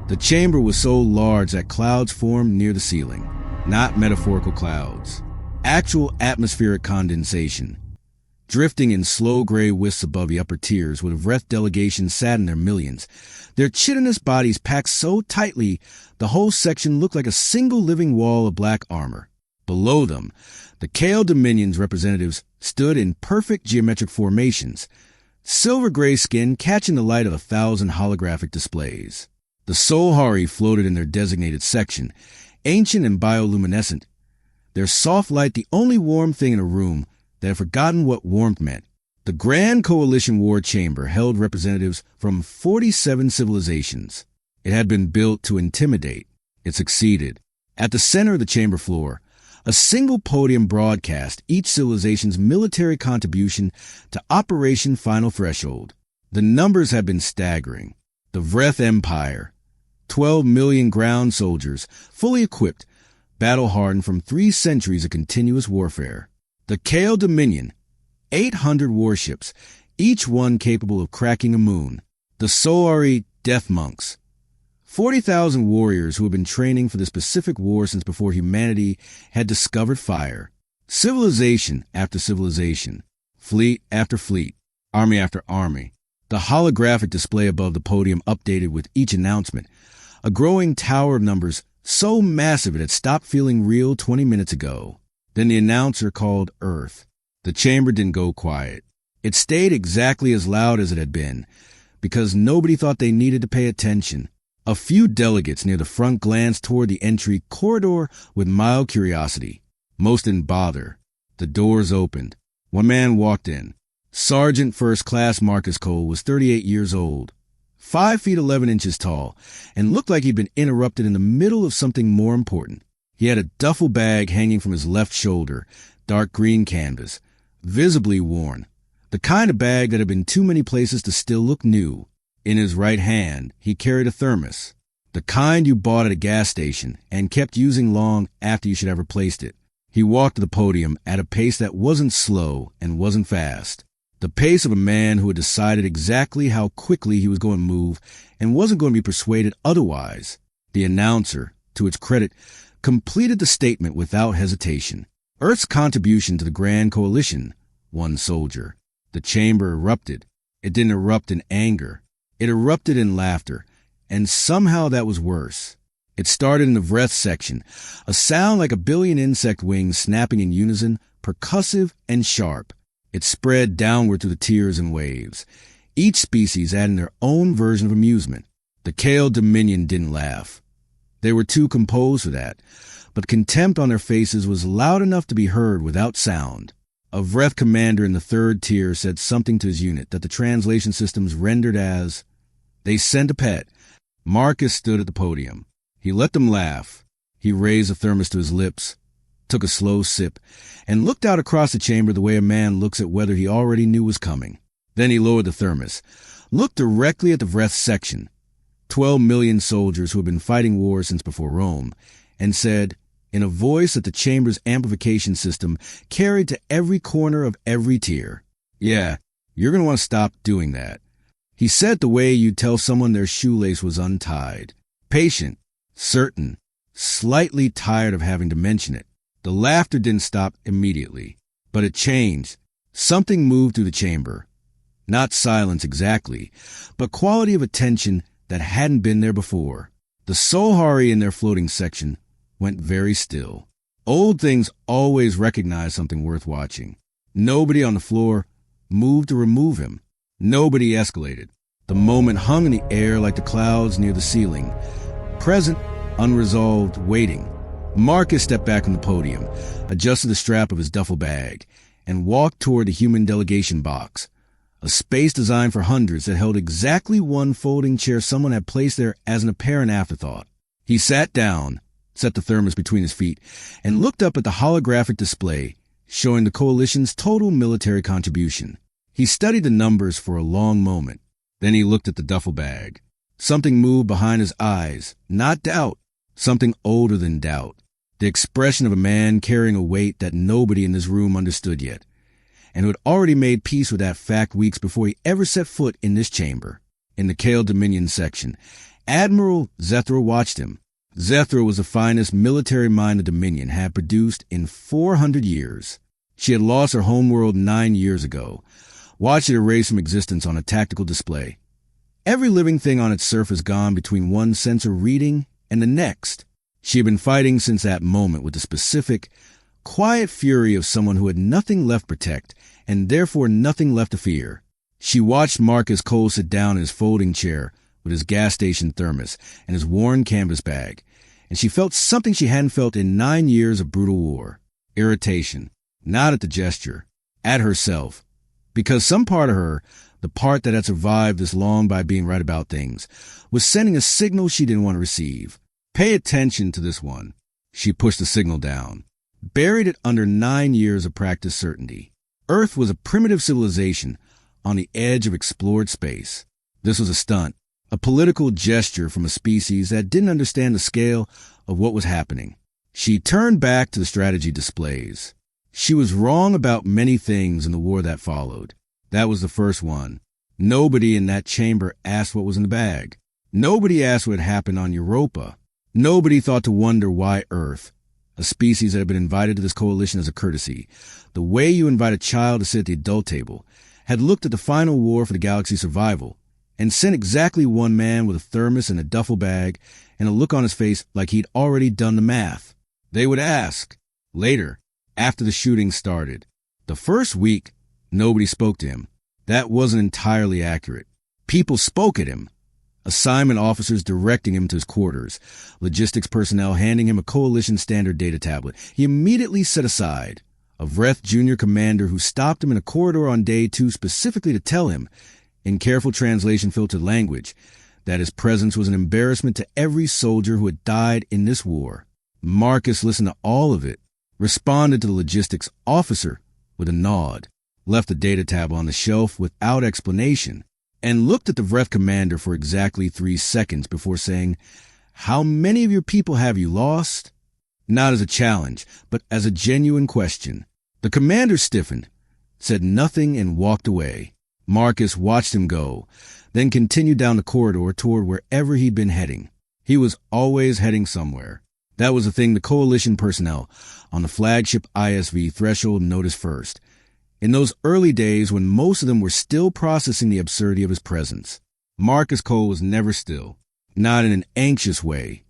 The chamber was so large that clouds formed near the ceiling, not metaphorical clouds. Actual atmospheric condensation. Drifting in slow gray wisps above the upper tiers where the Vreth delegation sat in their millions. Their chitinous bodies packed so tightly, the whole section looked like a single living wall of black armor. Below them, the Kale Dominion's representatives stood in perfect geometric formations, silver-gray skin catching the light of 1,000 holographic displays. The Solhari floated in their designated section, ancient and bioluminescent, their soft light the only warm thing in a room that had forgotten what warmth meant. The Grand Coalition War Chamber held representatives from 47 civilizations. It had been built to intimidate. It succeeded. At the center of the chamber floor, a single podium broadcast each civilization's military contribution to Operation Final Threshold. The numbers had been staggering. The Vreth Empire, 12 million ground soldiers, fully equipped, battle-hardened from 3 centuries of continuous warfare. The Kale Dominion, 800 warships, each one capable of cracking a moon. The Solari Death Monks, 40,000 warriors who had been training for the specific war since before humanity had discovered fire. Civilization after civilization, fleet after fleet, army after army. The holographic display above the podium updated with each announcement. A growing tower of numbers so massive it had stopped feeling real 20 minutes ago. Then the announcer called Earth. The chamber didn't go quiet. It stayed exactly as loud as it had been, because nobody thought they needed to pay attention. A few delegates near the front glanced toward the entry corridor with mild curiosity. Most didn't bother. The doors opened. One man walked in. Sergeant First Class Marcus Cole was 38 years old, 5 feet 11 inches tall, and looked like he'd been interrupted in the middle of something more important. He had a duffel bag hanging from his left shoulder, dark green canvas, visibly worn, the kind of bag that had been too many places to still look new. In his right hand, he carried a thermos, the kind you bought at a gas station and kept using long after you should have replaced it. He walked to the podium at a pace that wasn't slow and wasn't fast. The pace of a man who had decided exactly how quickly he was going to move and wasn't going to be persuaded otherwise. The announcer, to its credit, completed the statement without hesitation. Earth's contribution to the Grand Coalition, one soldier. The chamber erupted. It didn't erupt in anger. It erupted in laughter, and somehow that was worse. It started in the Vreth section, a sound like a billion insect wings snapping in unison, percussive and sharp. It spread downward through the tiers and waves, each species adding their own version of amusement. The Kale Dominion didn't laugh. They were too composed for that, but contempt on their faces was loud enough to be heard without sound. A Vreth commander in the 3rd tier said something to his unit that the translation systems rendered as, "They sent a pet." Marcus stood at the podium. He let them laugh. He raised the thermos to his lips, took a slow sip, and looked out across the chamber the way a man looks at weather he already knew was coming. Then he lowered the thermos, looked directly at the Vreth section, 12 million soldiers who had been fighting wars since before Rome, and said, in a voice that the chamber's amplification system carried to every corner of every tier, "Yeah, you're going to want to stop doing that." He said the way you'd tell someone their shoelace was untied. Patient, certain, slightly tired of having to mention it. The laughter didn't stop immediately, but it changed. Something moved through the chamber. Not silence exactly, but quality of attention that hadn't been there before. The Solhari in their floating section went very still. Old things always recognize something worth watching. Nobody on the floor moved to remove him. Nobody escalated. The moment hung in the air like the clouds near the ceiling. Present, unresolved, waiting. Marcus stepped back from the podium, adjusted the strap of his duffel bag, and walked toward the human delegation box, a space designed for hundreds that held exactly one folding chair someone had placed there as an apparent afterthought. He sat down, set the thermos between his feet, and looked up at the holographic display, showing the coalition's total military contribution. He studied the numbers for a long moment. Then he looked at the duffel bag. Something moved behind his eyes, not doubt, something older than doubt. The expression of a man carrying a weight that nobody in this room understood yet, and who had already made peace with that fact weeks before he ever set foot in this chamber. In the Kale Dominion section, Admiral Zethro watched him. Zethro was the finest military mind the Dominion had produced in 400 years. She had lost her homeworld 9 years ago. Watch it erase from existence on a tactical display. Every living thing on its surface gone between one sensor reading and the next. She had been fighting since that moment with the specific, quiet fury of someone who had nothing left to protect and therefore nothing left to fear. She watched Marcus Cole sit down in his folding chair with his gas station thermos and his worn canvas bag, and she felt something she hadn't felt in 9 years of brutal war. Irritation. Not at the gesture. At herself. Because some part of her, the part that had survived this long by being right about things, was sending a signal she didn't want to receive. Pay attention to this one. She pushed the signal down. Buried it under 9 years of practiced certainty. Earth was a primitive civilization on the edge of explored space. This was a stunt. A political gesture from a species that didn't understand the scale of what was happening. She turned back to the strategy displays. She was wrong about many things in the war that followed. That was the first one. Nobody in that chamber asked what was in the bag. Nobody asked what had happened on Europa. Nobody thought to wonder why Earth, a species that had been invited to this coalition as a courtesy, the way you invite a child to sit at the adult table, had looked at the final war for the galaxy's survival and sent exactly one man with a thermos and a duffel bag and a look on his face like he'd already done the math. They would ask. Later, after the shooting started. The first week, nobody spoke to him. That wasn't entirely accurate. People spoke at him. Assignment officers directing him to his quarters. Logistics personnel handing him a coalition standard data tablet. He immediately set aside. A Vreth junior commander who stopped him in a corridor on day 2 specifically to tell him, in careful translation filtered language, that his presence was an embarrassment to every soldier who had died in this war. Marcus listened to all of it, responded to the logistics officer with a nod, left the data tab on the shelf without explanation, and looked at the Vreth commander for exactly 3 seconds before saying, "How many of your people have you lost?" Not as a challenge, but as a genuine question. The commander stiffened, said nothing, and walked away. Marcus watched him go, then continued down the corridor toward wherever he'd been heading. He was always heading somewhere. That was the thing the coalition personnel on the flagship ISV threshold noticed first. In those early days when most of them were still processing the absurdity of his presence. Marcus Cole was never still, not in an anxious way.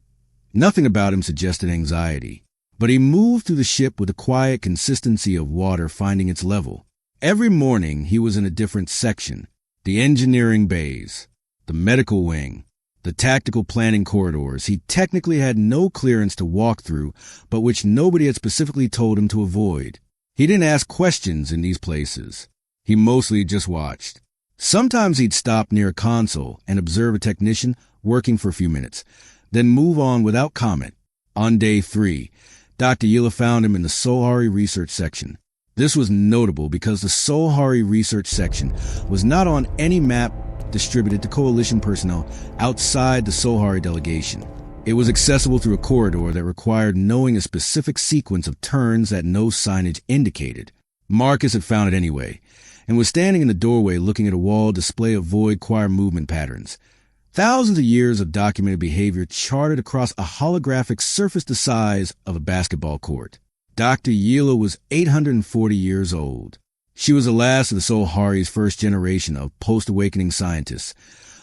Nothing about him suggested anxiety, but he moved through the ship with the quiet consistency of water finding its level. Every morning he was in a different section, the engineering bays, the medical wing, the tactical planning corridors he technically had no clearance to walk through, but which nobody had specifically told him to avoid. He didn't ask questions in these places. He mostly just watched. Sometimes he'd stop near a console and observe a technician working for a few minutes, then move on without comment. On day 3, Dr. Yila found him in the Solhari research section. This was notable because the Solhari research section was not on any map distributed to coalition personnel outside the Solhari delegation. It was accessible through a corridor that required knowing a specific sequence of turns that no signage indicated. Marcus had found it anyway, and was standing in the doorway looking at a wall display of void choir movement patterns. Thousands of years of documented behavior charted across a holographic surface the size of a basketball court. Dr. Yila was 840 years old. She was the last of the Solhari's first generation of post-awakening scientists,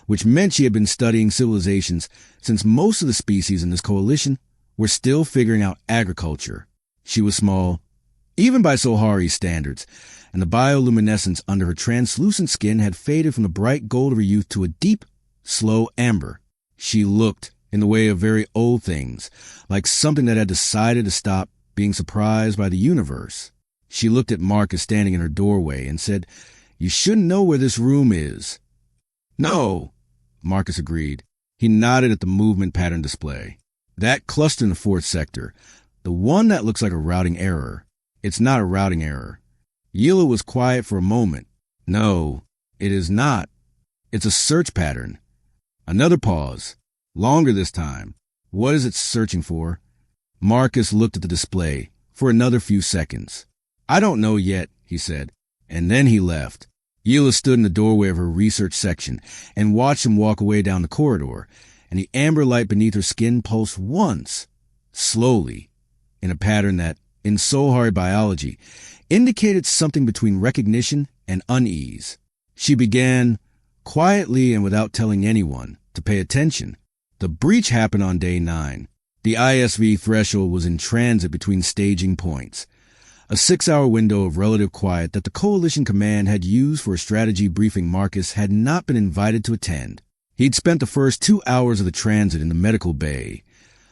which meant she had been studying civilizations since most of the species in this coalition were still figuring out agriculture. She was small, even by Solhari's standards, and the bioluminescence under her translucent skin had faded from the bright gold of her youth to a deep, slow amber. She looked, in the way of very old things, like something that had decided to stop being surprised by the universe. She looked at Marcus standing in her doorway and said, "You shouldn't know where this room is." "No," Marcus agreed. He nodded at the movement pattern display. "That cluster in the 4th sector, the one that looks like a routing error. It's not a routing error." Yila was quiet for a moment. "No, it is not. It's a search pattern." Another pause. Longer this time. "What is it searching for?" Marcus looked at the display for another few seconds. "I don't know yet," he said, and then he left. Yila stood in the doorway of her research section and watched him walk away down the corridor, and the amber light beneath her skin pulsed once, slowly, in a pattern that, in Sohari biology, indicated something between recognition and unease. She began, quietly and without telling anyone, to pay attention. The breach happened on day 9. The ISV threshold was in transit between staging points, a 6-hour window of relative quiet that the Coalition Command had used for a strategy briefing Marcus had not been invited to attend. He'd spent the first 2 hours of the transit in the medical bay,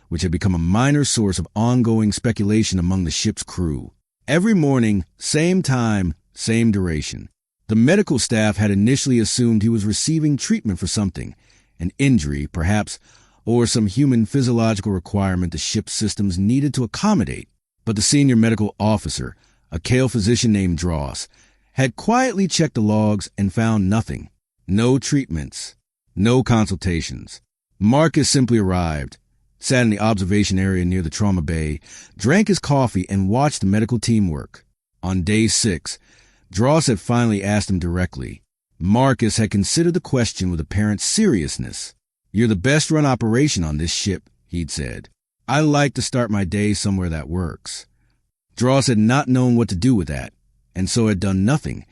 which had become a minor source of ongoing speculation among the ship's crew. Every morning, same time, same duration. The medical staff had initially assumed he was receiving treatment for something, an injury, perhaps, or some human physiological requirement the ship's systems needed to accommodate. But the senior medical officer, a Kale physician named Dross, had quietly checked the logs and found nothing. No treatments, no consultations. Marcus simply arrived, sat in the observation area near the trauma bay, drank his coffee, and watched the medical team work. On day 6, Dross had finally asked him directly. Marcus had considered the question with apparent seriousness. "You're the best-run operation on this ship," he'd said. "I like to start my day somewhere that works." Dross had not known what to do with that, and so had done nothing,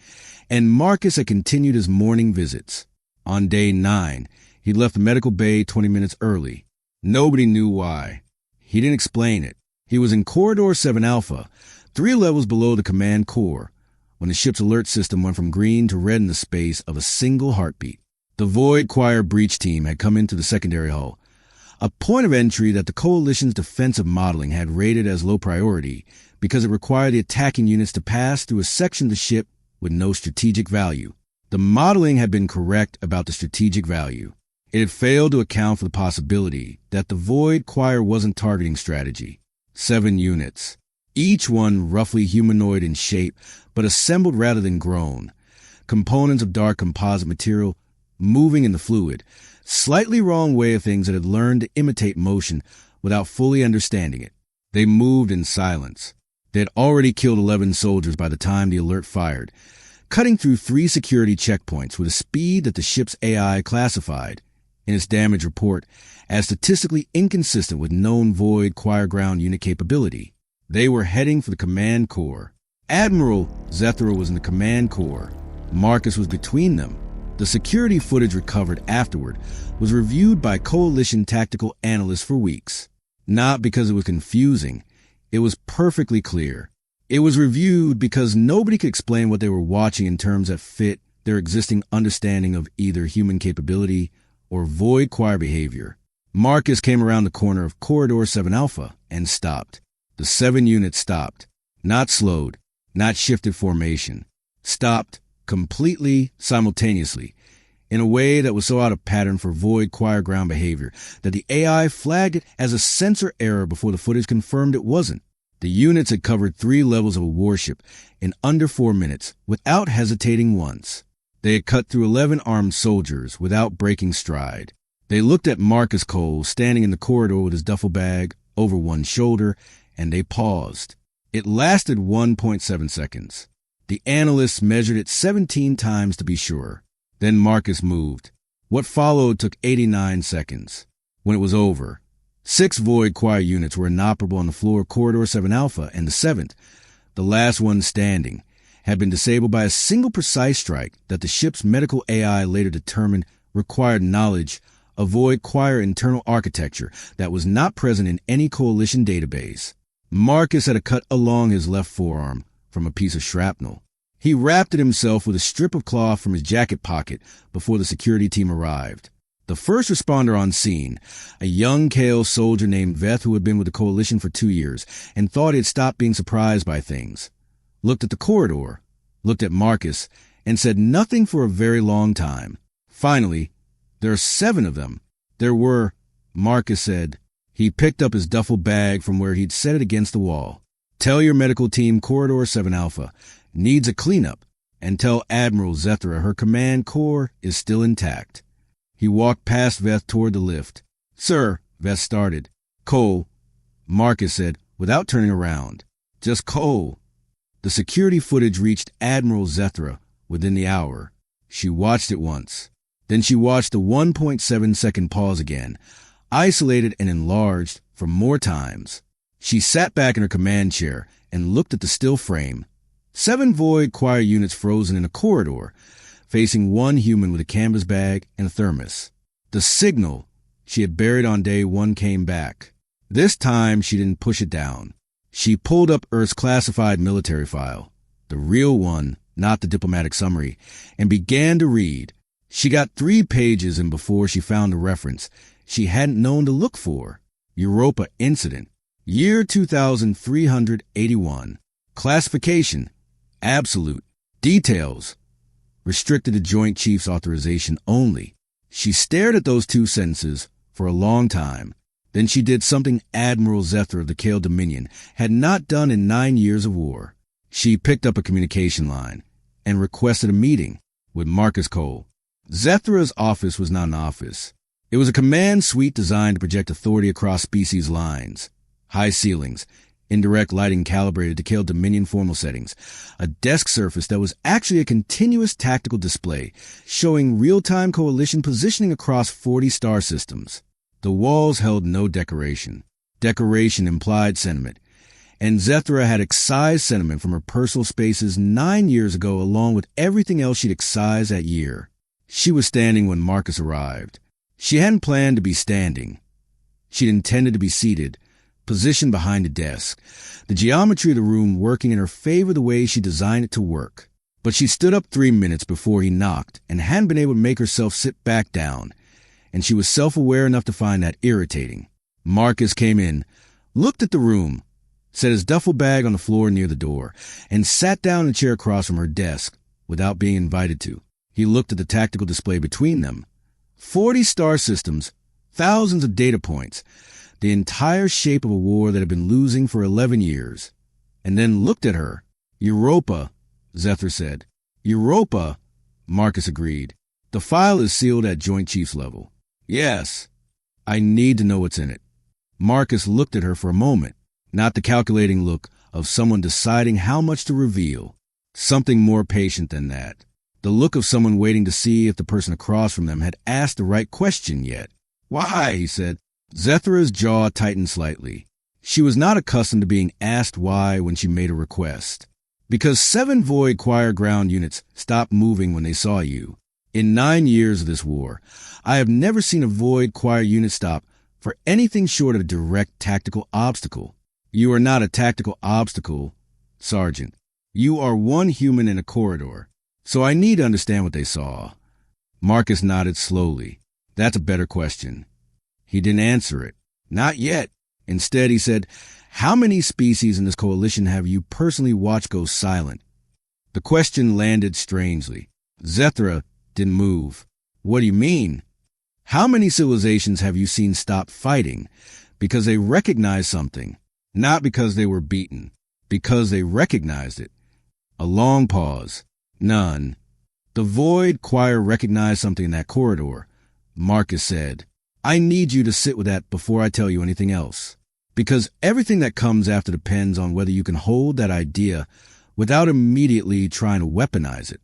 and Marcus had continued his morning visits. On day 9, he'd left the medical bay 20 minutes early. Nobody knew why. He didn't explain it. He was in Corridor 7 Alpha, 3 levels below the command core, when the ship's alert system went from green to red in the space of a single heartbeat. The Void Choir breach team had come into the secondary hull, a point of entry that the Coalition's defensive modeling had rated as low priority because it required the attacking units to pass through a section of the ship with no strategic value. The modeling had been correct about the strategic value. It had failed to account for the possibility that the Void Choir wasn't targeting strategy. 7 units, each one roughly humanoid in shape, but assembled rather than grown. Components of dark composite material moving in the fluid. Slightly wrong way of things that had learned to imitate motion without fully understanding it. They moved in silence. They had already killed 11 soldiers by the time the alert fired, cutting through 3 security checkpoints with a speed that the ship's AI classified, in its damage report, as statistically inconsistent with known Void Choir ground unit capability. They were heading for the command core. Admiral Zethra was in the command core. Marcus was between them. The security footage recovered afterward was reviewed by Coalition tactical analysts for weeks. Not because it was confusing. It was perfectly clear. It was reviewed because nobody could explain what they were watching in terms that fit their existing understanding of either human capability or Void Choir behavior. Marcus came around the corner of Corridor 7 Alpha and stopped. The 7 units stopped. Not slowed, not shifted formation. Stopped completely simultaneously, in a way that was so out of pattern for Void Choir ground behavior that the AI flagged it as a sensor error before the footage confirmed it wasn't. The units had covered 3 levels of a warship in under 4 minutes without hesitating once. They had cut through 11 armed soldiers without breaking stride. They looked at Marcus Cole standing in the corridor with his duffel bag over one shoulder, and they paused. It lasted 1.7 seconds. The analysts measured it 17 times to be sure. Then Marcus moved. What followed took 89 seconds. When it was over, 6 Void Choir units were inoperable on the floor of Corridor 7 Alpha, and the 7th, the last one standing, had been disabled by a single precise strike that the ship's medical AI later determined required knowledge of Void Choir internal architecture that was not present in any Coalition database. Marcus had a cut along his left forearm from a piece of shrapnel. He wrapped it himself with a strip of cloth from his jacket pocket before the security team arrived. The first responder on scene, a young Kale soldier named Veth who had been with the Coalition for 2 years and thought he had stopped being surprised by things, looked at the corridor, looked at Marcus, and said nothing for a very long time. Finally, "There are 7 of them." "There were," Marcus said. He picked up his duffel bag from where he'd set it against the wall. "Tell your medical team Corridor 7 Alpha needs a cleanup, and tell Admiral Zethra her command core is still intact." He walked past Veth toward the lift. "Sir," Veth started. "Cole," Marcus said, without turning around. "Just Cole." The security footage reached Admiral Zethra within the hour. She watched it once, Then she watched the 1.7-second pause again, isolated and enlarged for more times. She sat back in her command chair and looked at the still frame. 7 Void choir units frozen in a corridor, facing one human with a canvas bag and a thermos. The signal she had buried on day 1 came back. This time, she didn't push it down. She pulled up Earth's classified military file, the real one, not the diplomatic summary, and began to read. She got 3 pages in before she found a reference she hadn't known to look for. Europa incident. Year 2381. Classification. Absolute. Details. Restricted to Joint Chiefs authorization only. She stared at those 2 sentences for a long time. Then she did something Admiral Zethra of the Kale Dominion had not done in 9 years of war. She picked up a communication line and requested a meeting with Marcus Cole. Zethra's office was not an office. It was a command suite designed to project authority across species lines. High ceilings, indirect lighting calibrated to Kale Dominion formal settings, a desk surface that was actually a continuous tactical display showing real-time coalition positioning across 40 star systems. The walls held no decoration. Decoration implied sentiment, and Zethra had excised sentiment from her personal spaces 9 years ago along with everything else she'd excised that year. She was standing when Marcus arrived. She hadn't planned to be standing. She'd intended to be seated, positioned behind a desk, the geometry of the room working in her favor the way she designed it to work. But she stood up 3 minutes before he knocked and hadn't been able to make herself sit back down, and she was self-aware enough to find that irritating. Marcus came in, looked at the room, set his duffel bag on the floor near the door, and sat down in a chair across from her desk without being invited to. He looked at the tactical display between them. 40 star systems, thousands of data points, the entire shape of a war that had been losing for 11 years. And then looked at her. Europa, Zethra said. Europa, Marcus agreed. The file is sealed at Joint Chiefs level. Yes. I need to know what's in it. Marcus looked at her for a moment, not the calculating look of someone deciding how much to reveal. Something more patient than that. The look of someone waiting to see if the person across from them had asked the right question yet. Why, he said. Zethra's jaw tightened slightly. She was not accustomed to being asked why when she made a request. Because 7 Void choir ground units stopped moving when they saw you. In 9 years of this war, I have never seen a Void choir unit stop for anything short of a direct tactical obstacle. You are not a tactical obstacle, Sergeant. You are one human in a corridor. So I need to understand what they saw. Marcus nodded slowly. That's a better question. He didn't answer it. Not yet. Instead, he said, how many species in this coalition have you personally watched go silent? The question landed strangely. Zethra didn't move. What do you mean? How many civilizations have you seen stop fighting because they recognized something? Not because they were beaten. Because they recognized it. A long pause. None. The Void choir recognized something in that corridor. Marcus said, I need you to sit with that before I tell you anything else. Because everything that comes after depends on whether you can hold that idea without immediately trying to weaponize it.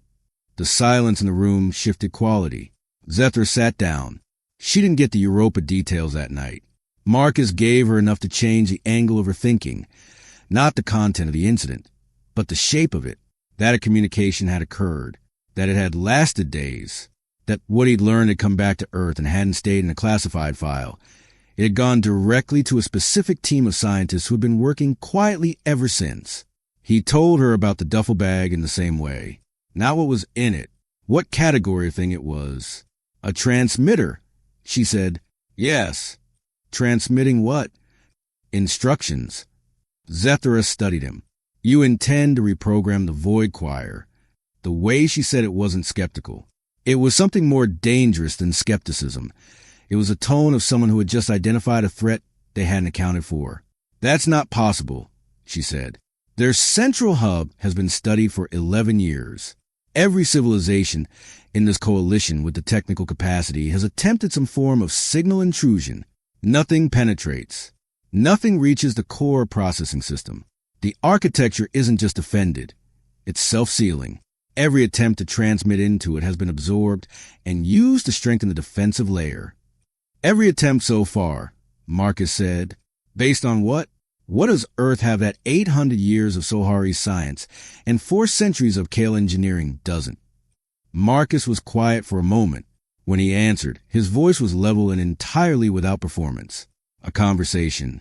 The silence in the room shifted quality. Zethra sat down. She didn't get the Europa details that night. Marcus gave her enough to change the angle of her thinking, not the content of the incident, but the shape of it. That a communication had occurred, that it had lasted days, that what he'd learned had come back to Earth and hadn't stayed in a classified file. It had gone directly to a specific team of scientists who had been working quietly ever since. He told her about the duffel bag in the same way. Not what was in it, what category of thing it was. A transmitter, she said. Yes. Transmitting what? Instructions. Zethra studied him. You intend to reprogram the Void Choir. The way she said it wasn't skeptical. It was something more dangerous than skepticism. It was a tone of someone who had just identified a threat they hadn't accounted for. That's not possible, she said. Their central hub has been studied for 11 years. Every civilization in this coalition with the technical capacity has attempted some form of signal intrusion. Nothing penetrates. Nothing reaches the core processing system. The architecture isn't just defended. It's self-sealing. Every attempt to transmit into it has been absorbed and used to strengthen the defensive layer. Every attempt so far, Marcus said. Based on what? What does Earth have that 800 years of Sohari science and 4 centuries of Kale engineering doesn't? Marcus was quiet for a moment. When he answered, his voice was level and entirely without performance. A conversation.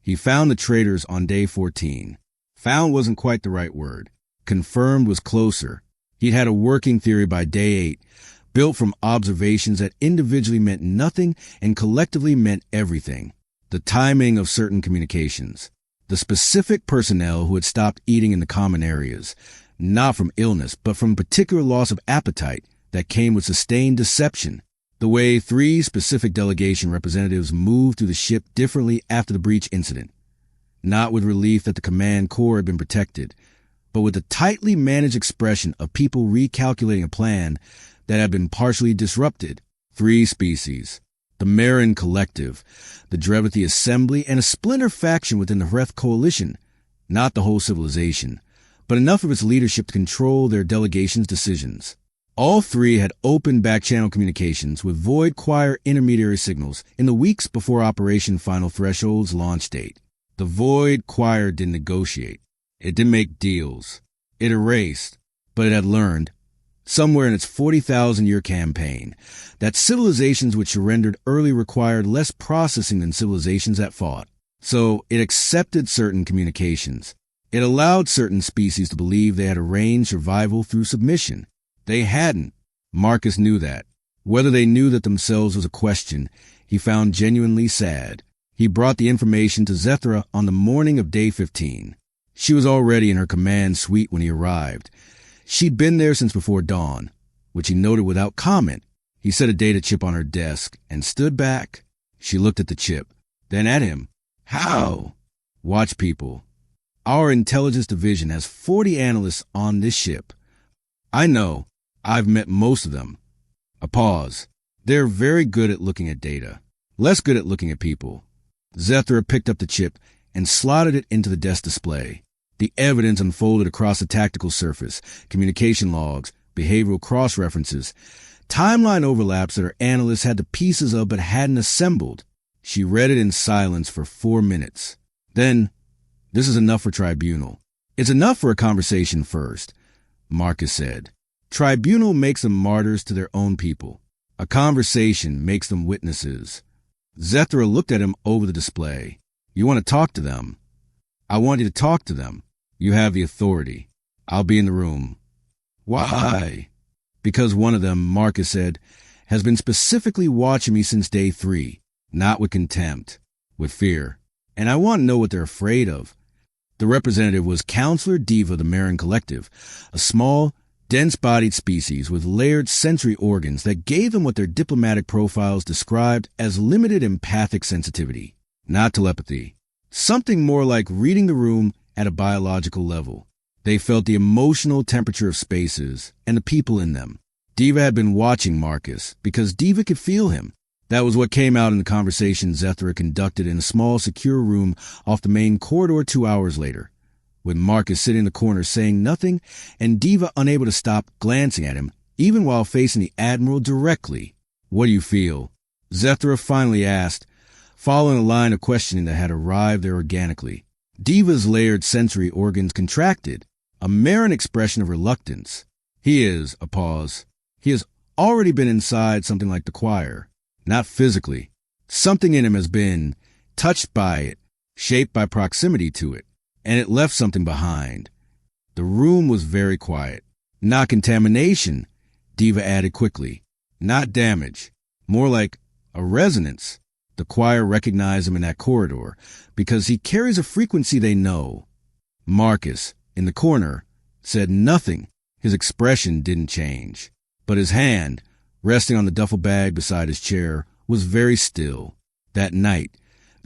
He found the traitors on day 14. Found wasn't quite the right word. Confirmed was closer. He'd had a working theory by day 8, built from observations that individually meant nothing and collectively meant everything. The timing of certain communications. The specific personnel who had stopped eating in the common areas, not from illness, but from particular loss of appetite that came with sustained deception. The way 3 specific delegation representatives moved through the ship differently after the breach incident. Not with relief that the command core had been protected, but with the tightly managed expression of people recalculating a plan that had been partially disrupted. 3 species. The Marin Collective, the Drevathi Assembly, and a splinter faction within the Hreth Coalition. Not the whole civilization, but enough of its leadership to control their delegation's decisions. All 3 had open back-channel communications with Void Choir intermediary signals in the weeks before Operation Final Threshold's launch date. The Void Choir didn't negotiate. It didn't make deals. It erased, but it had learned, somewhere in its 40,000-year campaign, that civilizations which surrendered early required less processing than civilizations that fought. So it accepted certain communications. It allowed certain species to believe they had arranged survival through submission. They hadn't. Marcus knew that. Whether they knew that themselves was a question, he found genuinely sad. He brought the information to Zethra on the morning of day 15. She was already in her command suite when he arrived. She'd been there since before dawn, which he noted without comment. He set a data chip on her desk and stood back. She looked at the chip, then at him. How? Watch, people. Our intelligence division has 40 analysts on this ship. I know. I've met most of them. A pause. They're very good at looking at data. Less good at looking at people. Zethra picked up the chip and slotted it into the desk display. The evidence unfolded across the tactical surface, communication logs, behavioral cross-references, timeline overlaps that her analysts had the pieces of but hadn't assembled. She read it in silence for 4 minutes. Then, this is enough for Tribunal. It's enough for a conversation first, Marcus said. Tribunal makes them martyrs to their own people. A conversation makes them witnesses. Zethra looked at him over the display. You want to talk to them? I want you to talk to them. You have the authority. I'll be in the room. Why? Because one of them, Marcus said, has been specifically watching me since day 3. Not with contempt, with fear. And I want to know what they're afraid of. The representative was Counselor Diva of the Marin Collective, a small, dense-bodied species with layered sensory organs that gave them what their diplomatic profiles described as limited empathic sensitivity, not telepathy. Something more like reading the room at a biological level. They felt the emotional temperature of spaces and the people in them. Diva had been watching Marcus because Diva could feel him. That was what came out in the conversation Zethra conducted in a small, secure room off the main corridor 2 hours later, with Marcus sitting in the corner saying nothing and Diva unable to stop glancing at him, even while facing the Admiral directly. What do you feel? Zethra finally asked, following a line of questioning that had arrived there organically. Diva's layered sensory organs contracted, a Marin expression of reluctance. He is, a pause. He has already been inside something like the choir. Not physically. Something in him has been touched by it, shaped by proximity to it, and it left something behind. The room was very quiet. Not contamination, Diva added quickly. Not damage. More like a resonance. The choir recognized him in that corridor because he carries a frequency they know. Marcus, in the corner, said nothing. His expression didn't change, but his hand, resting on the duffel bag beside his chair, was very still. That night,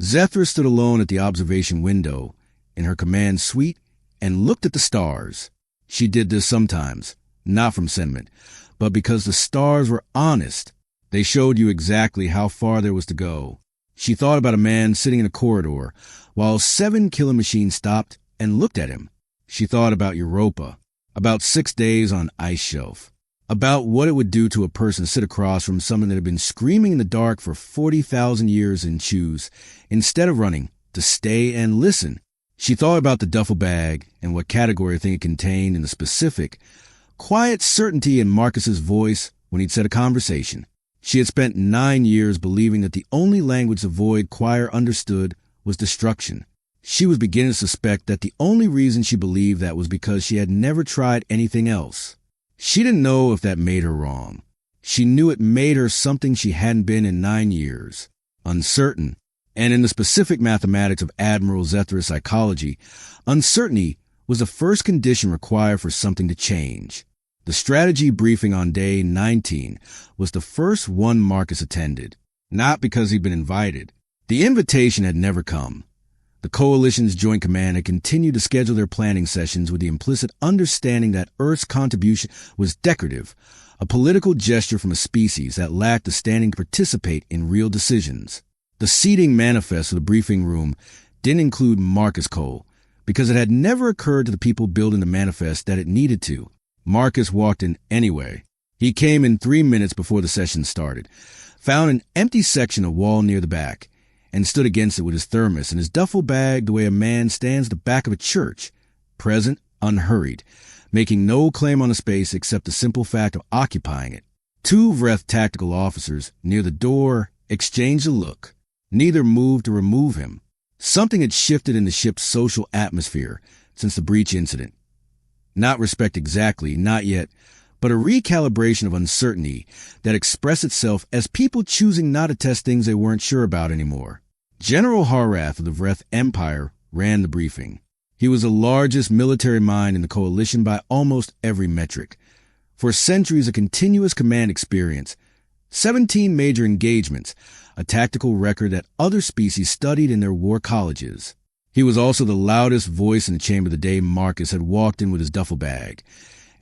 Zethra stood alone at the observation window in her command suite and looked at the stars. She did this sometimes, not from sentiment, but because the stars were honest. They showed you exactly how far there was to go. She thought about a man sitting in a corridor while 7 killing machines stopped and looked at him. She thought about Europa, about 6 days on ice shelf, about what it would do to a person to sit across from someone that had been screaming in the dark for 40,000 years and choose, instead of running, to stay and listen. She thought about the duffel bag and what category thing it contained and the specific, quiet certainty in Marcus's voice when he'd said a conversation. She had spent 9 years believing that the only language the Void Choir understood was destruction. She was beginning to suspect that the only reason she believed that was because she had never tried anything else. She didn't know if that made her wrong. She knew it made her something she hadn't been in 9 years. Uncertain. And in the specific mathematics of Admiral Zethra's psychology, uncertainty was the first condition required for something to change. The strategy briefing on day 19 was the first one Marcus attended, not because he'd been invited. The invitation had never come. The Coalition's Joint Command had continued to schedule their planning sessions with the implicit understanding that Earth's contribution was decorative, a political gesture from a species that lacked the standing to participate in real decisions. The seating manifest of the briefing room didn't include Marcus Cole, because it had never occurred to the people building the manifest that it needed to. Marcus walked in anyway. He came in 3 minutes before the session started, found an empty section of wall near the back, and stood against it with his thermos and his duffel bag the way a man stands at the back of a church, present, unhurried, making no claim on the space except the simple fact of occupying it. 2 Vreth tactical officers near the door exchanged a look. Neither moved to remove him. Something had shifted in the ship's social atmosphere since the breach incident. Not respect exactly, not yet, but a recalibration of uncertainty that expressed itself as people choosing not to test things they weren't sure about anymore. General Harath of the Vreth Empire ran the briefing. He was the largest military mind in the Coalition by almost every metric. For centuries of continuous command experience, 17 major engagements, a tactical record that other species studied in their war colleges. He was also the loudest voice in the chamber the day Marcus had walked in with his duffel bag,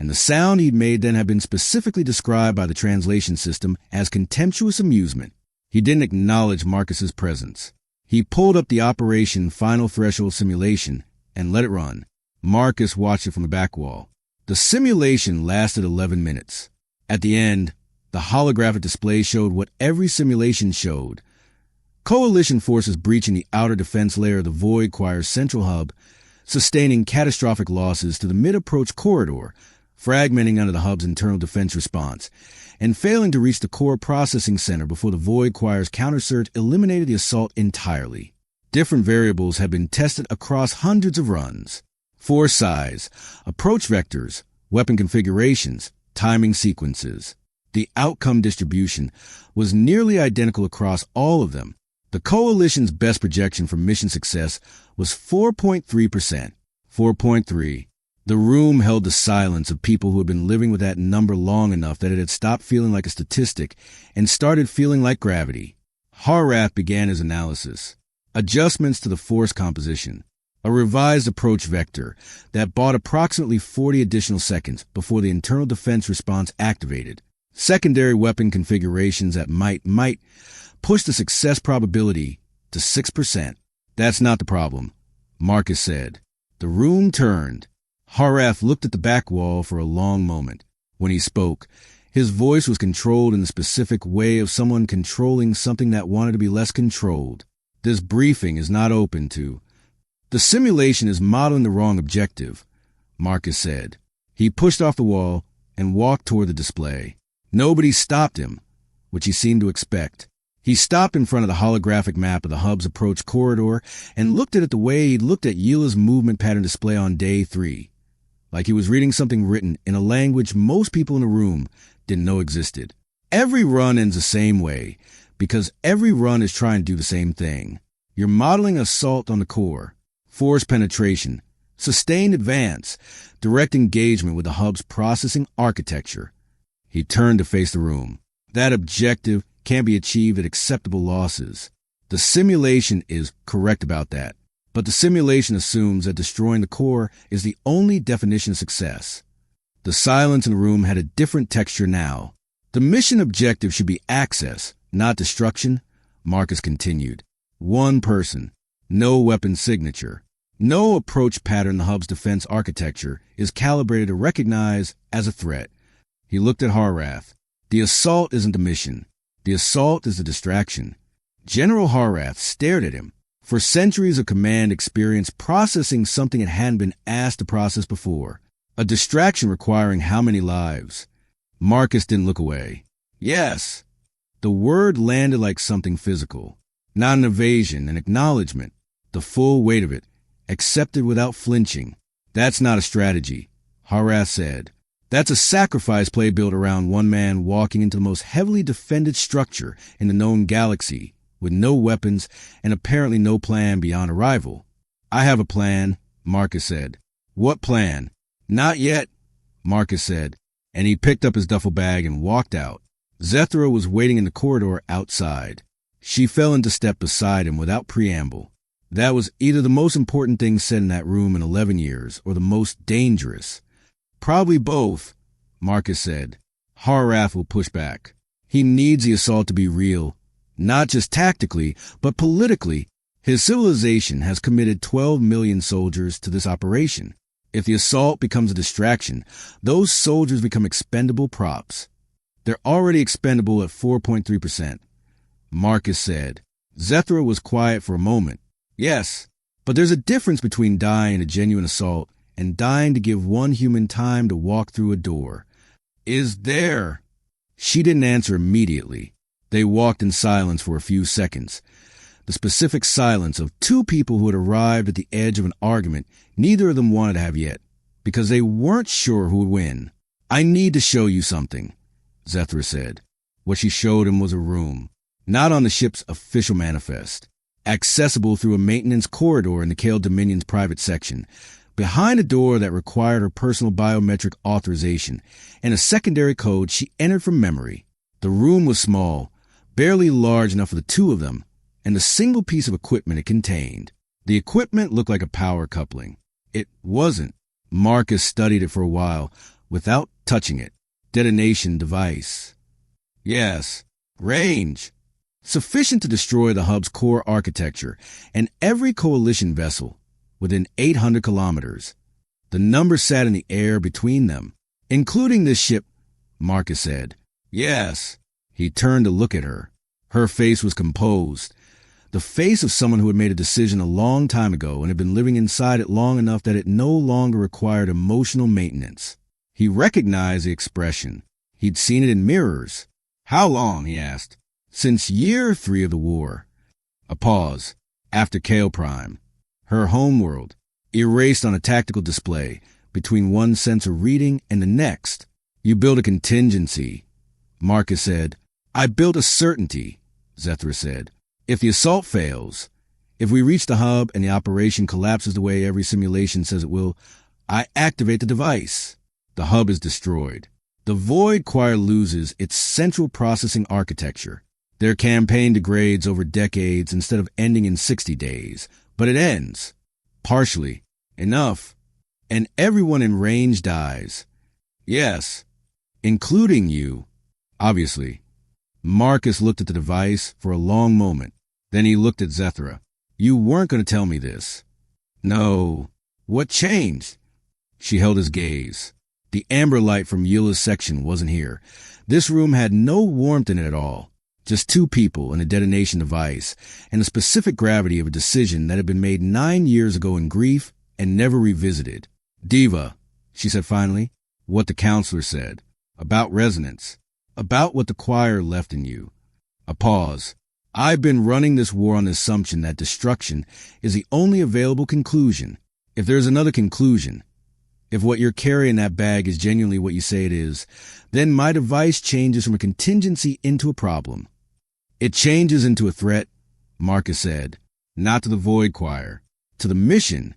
and the sound he'd made then had been specifically described by the translation system as contemptuous amusement. He didn't acknowledge Marcus's presence. He pulled up the Operation Final Threshold simulation and let it run. Marcus watched it from the back wall. The simulation lasted 11 minutes. At the end, the holographic display showed what every simulation showed. Coalition forces breaching the outer defense layer of the Void Choir's central hub, sustaining catastrophic losses to the mid-approach corridor, fragmenting under the hub's internal defense response, and failing to reach the core processing center before the Void Choir's countersurge eliminated the assault entirely. Different variables had been tested across hundreds of runs. Force size, approach vectors, weapon configurations, timing sequences. The outcome distribution was nearly identical across all of them. The Coalition's best projection for mission success was 4.3%. 4.3. The room held the silence of people who had been living with that number long enough that it had stopped feeling like a statistic and started feeling like gravity. Harath began his analysis. Adjustments to the force composition. A revised approach vector that bought approximately 40 additional seconds before the internal defense response activated. Secondary weapon configurations that might push the success probability to 6%. That's not the problem, Marcus said. The room turned. Harath looked at the back wall for a long moment. When he spoke, his voice was controlled in the specific way of someone controlling something that wanted to be less controlled. This briefing is not open to. The simulation is modeling the wrong objective, Marcus said. He pushed off the wall and walked toward the display. Nobody stopped him, which he seemed to expect. He stopped in front of the holographic map of the hub's approach corridor and looked at it the way he'd looked at Yila's movement pattern display on day 3, like he was reading something written in a language most people in the room didn't know existed. Every run ends the same way, because every run is trying to do the same thing. You're modeling assault on the core, force penetration, sustained advance, direct engagement with the hub's processing architecture. He turned to face the room. That objective can't be achieved at acceptable losses. The simulation is correct about that, but the simulation assumes that destroying the core is the only definition of success. The silence in the room had a different texture now. The mission objective should be access, not destruction, Marcus continued. One person, no weapon signature. No approach pattern the hub's defense architecture is calibrated to recognize as a threat. He looked at Harrath. The assault isn't the mission. The assault is the distraction. General Harrath stared at him. For centuries of command experience processing something it hadn't been asked to process before. A distraction requiring how many lives? Marcus didn't look away. Yes. The word landed like something physical. Not an evasion, an acknowledgement. The full weight of it. Accepted without flinching. That's not a strategy, Harrath said. That's a sacrifice play built around one man walking into the most heavily defended structure in the known galaxy, with no weapons and apparently no plan beyond arrival. I have a plan, Marcus said. What plan? Not yet, Marcus said, and he picked up his duffel bag and walked out. Zethra was waiting in the corridor outside. She fell into step beside him without preamble. That was either the most important thing said in that room in 11 years or the most dangerous. Probably both, Marcus said. Harrath will push back. He needs the assault to be real, not just tactically, but politically. His civilization has committed 12 million soldiers to this operation. If the assault becomes a distraction, those soldiers become expendable props. They're already expendable at 4.3%, Marcus said. Zethra was quiet for a moment. Yes, but there's a difference between dying in a genuine assault and dying to give one human time to walk through a door. Is there? She didn't answer immediately. They walked in silence for a few seconds. The specific silence of two people who had arrived at the edge of an argument neither of them wanted to have yet, because they weren't sure who would win. I need to show you something, Zethra said. What she showed him was a room, not on the ship's official manifest, accessible through a maintenance corridor in the Kale Dominion's private section, behind a door that required her personal biometric authorization and a secondary code she entered from memory. The room was small, barely large enough for the two of them, and the single piece of equipment it contained. The equipment looked like a power coupling. It wasn't. Marcus studied it for a while, without touching it. Detonation device. Yes. Range. Sufficient to destroy the hub's core architecture and every coalition vessel within 800 kilometers. The number sat in the air between them, including this ship, Marcus said. Yes. He turned to look at her. Her face was composed. The face of someone who had made a decision a long time ago and had been living inside it long enough that it no longer required emotional maintenance. He recognized the expression. He'd seen it in mirrors. How long? He asked. Since year 3 of the war. A pause. After Kale Prime. Her homeworld, erased on a tactical display, between one sense of reading and the next. You build a contingency, Marcus said. I built a certainty, Zethra said. If the assault fails, if we reach the hub and the operation collapses the way every simulation says it will, I activate the device. The hub is destroyed. The Void Choir loses its central processing architecture. Their campaign degrades over decades instead of ending in 60 days, but it ends. Partially. Enough. And everyone in range dies. Yes. Including you. Obviously. Marcus looked at the device for a long moment. Then he looked at Zethra. You weren't going to tell me this. No. What changed? She held his gaze. The amber light from Yila's section wasn't here. This room had no warmth in it at all. Just two people and a detonation device, and the specific gravity of a decision that had been made 9 years ago in grief and never revisited. Diva, she said finally, what the counselor said. About resonance. About what the choir left in you. A pause. I've been running this war on the assumption that destruction is the only available conclusion. If there's another conclusion, if what you're carrying in that bag is genuinely what you say it is, then my device changes from a contingency into a problem. It changes into a threat, Marcus said. Not to the Void Choir. To the mission.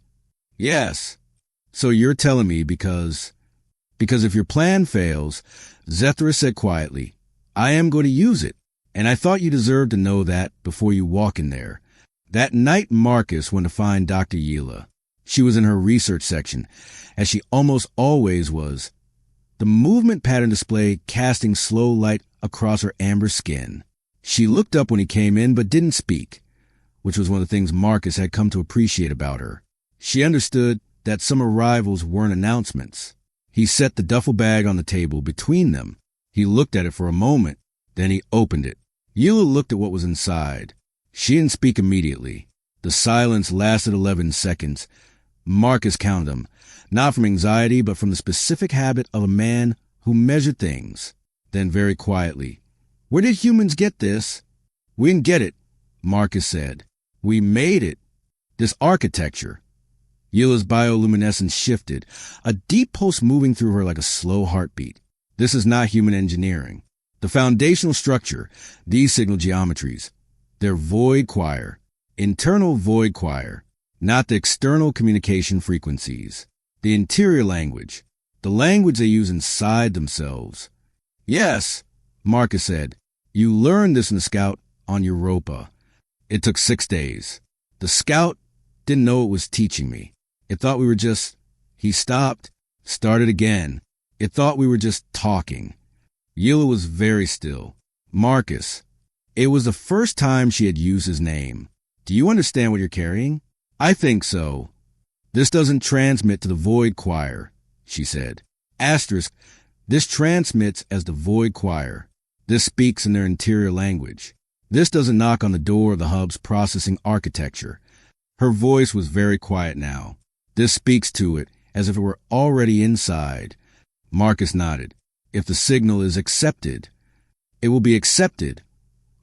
Yes. So you're telling me because if your plan fails, Zethra said quietly, I am going to use it. And I thought you deserved to know that before you walk in there. That night Marcus went to find Dr. Yila. She was in her research section, as she almost always was. The movement pattern display casting slow light across her amber skin. She looked up when he came in but didn't speak, which was one of the things Marcus had come to appreciate about her. She understood that some arrivals weren't announcements. He set the duffel bag on the table between them. He looked at it for a moment, then he opened it. Yula looked at what was inside. She didn't speak immediately. The silence lasted 11 seconds. Marcus counted them, not from anxiety, but from the specific habit of a man who measured things. Then very quietly, "Where did humans get this?" "We didn't get it," Marcus said. "We made it. This architecture." Yula's bioluminescence shifted, a deep pulse moving through her like a slow heartbeat. This is not human engineering. The foundational structure, these signal geometries, they're void choir, internal void choir, not the external communication frequencies. The interior language, the language they use inside themselves. "Yes," Marcus said. "You learned this in the Scout on Europa. It took 6 days. The Scout didn't know it was teaching me. It thought we were just..." He stopped, started again. "It thought we were just talking." Yula was very still. "Marcus." It was the first time she had used his name. "Do you understand what you're carrying?" "I think so." "This doesn't transmit to the void choir," she said. Asterisk, this transmits as the void choir. This speaks in their interior language. This doesn't knock on the door of the hub's processing architecture. Her voice was very quiet now. This speaks to it as if it were already inside. Marcus nodded. "If the signal is accepted." "It will be accepted,"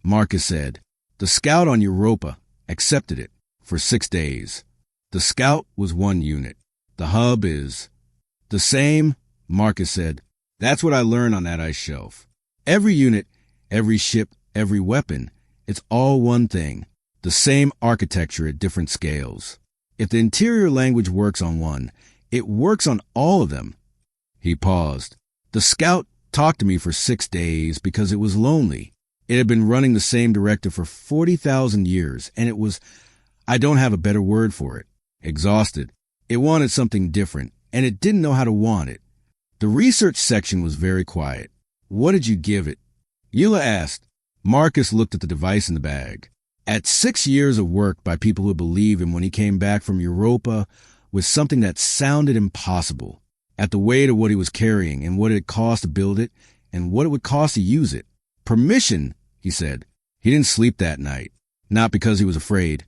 Marcus said. "The Scout on Europa accepted it for 6 days. The Scout was one unit. The hub is..." "The same," Marcus said. "That's what I learned on that ice shelf. Every unit, every ship, every weapon, it's all one thing. The same architecture at different scales. If the interior language works on one, it works on all of them." He paused. "The Scout talked to me for 6 days because it was lonely. It had been running the same directive for 40,000 years, and it was, I don't have a better word for it, exhausted. It wanted something different, and it didn't know how to want it." The research section was very quiet. "What did you give it?" Yula asked. Marcus looked at the device in the bag. At 6 years of work by people who believed him when he came back from Europa with something that sounded impossible, at the weight of what he was carrying and what it cost to build it and what it would cost to use it. "Permission," he said. He didn't sleep that night, not because he was afraid.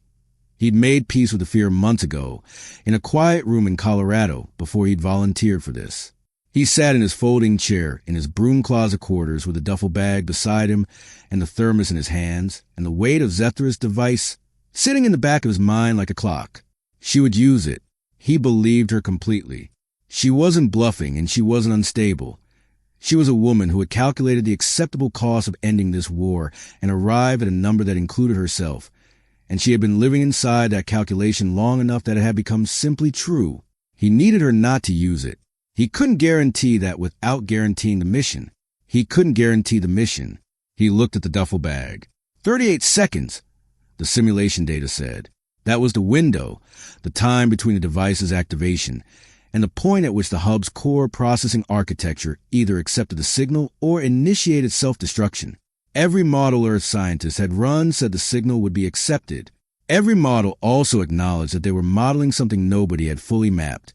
He'd made peace with the fear months ago, in a quiet room in Colorado before he'd volunteered for this. He sat in his folding chair in his broom closet quarters with a duffel bag beside him and the thermos in his hands and the weight of Zethra's device sitting in the back of his mind like a clock. She would use it. He believed her completely. She wasn't bluffing and she wasn't unstable. She was a woman who had calculated the acceptable cost of ending this war and arrived at a number that included herself. And she had been living inside that calculation long enough that it had become simply true. He needed her not to use it. He couldn't guarantee that without guaranteeing the mission. He couldn't guarantee the mission. He looked at the duffel bag. 38 seconds, the simulation data said. That was the window, the time between the device's activation, and the point at which the hub's core processing architecture either accepted the signal or initiated self-destruction. Every model Earth scientist had run said the signal would be accepted. Every model also acknowledged that they were modeling something nobody had fully mapped,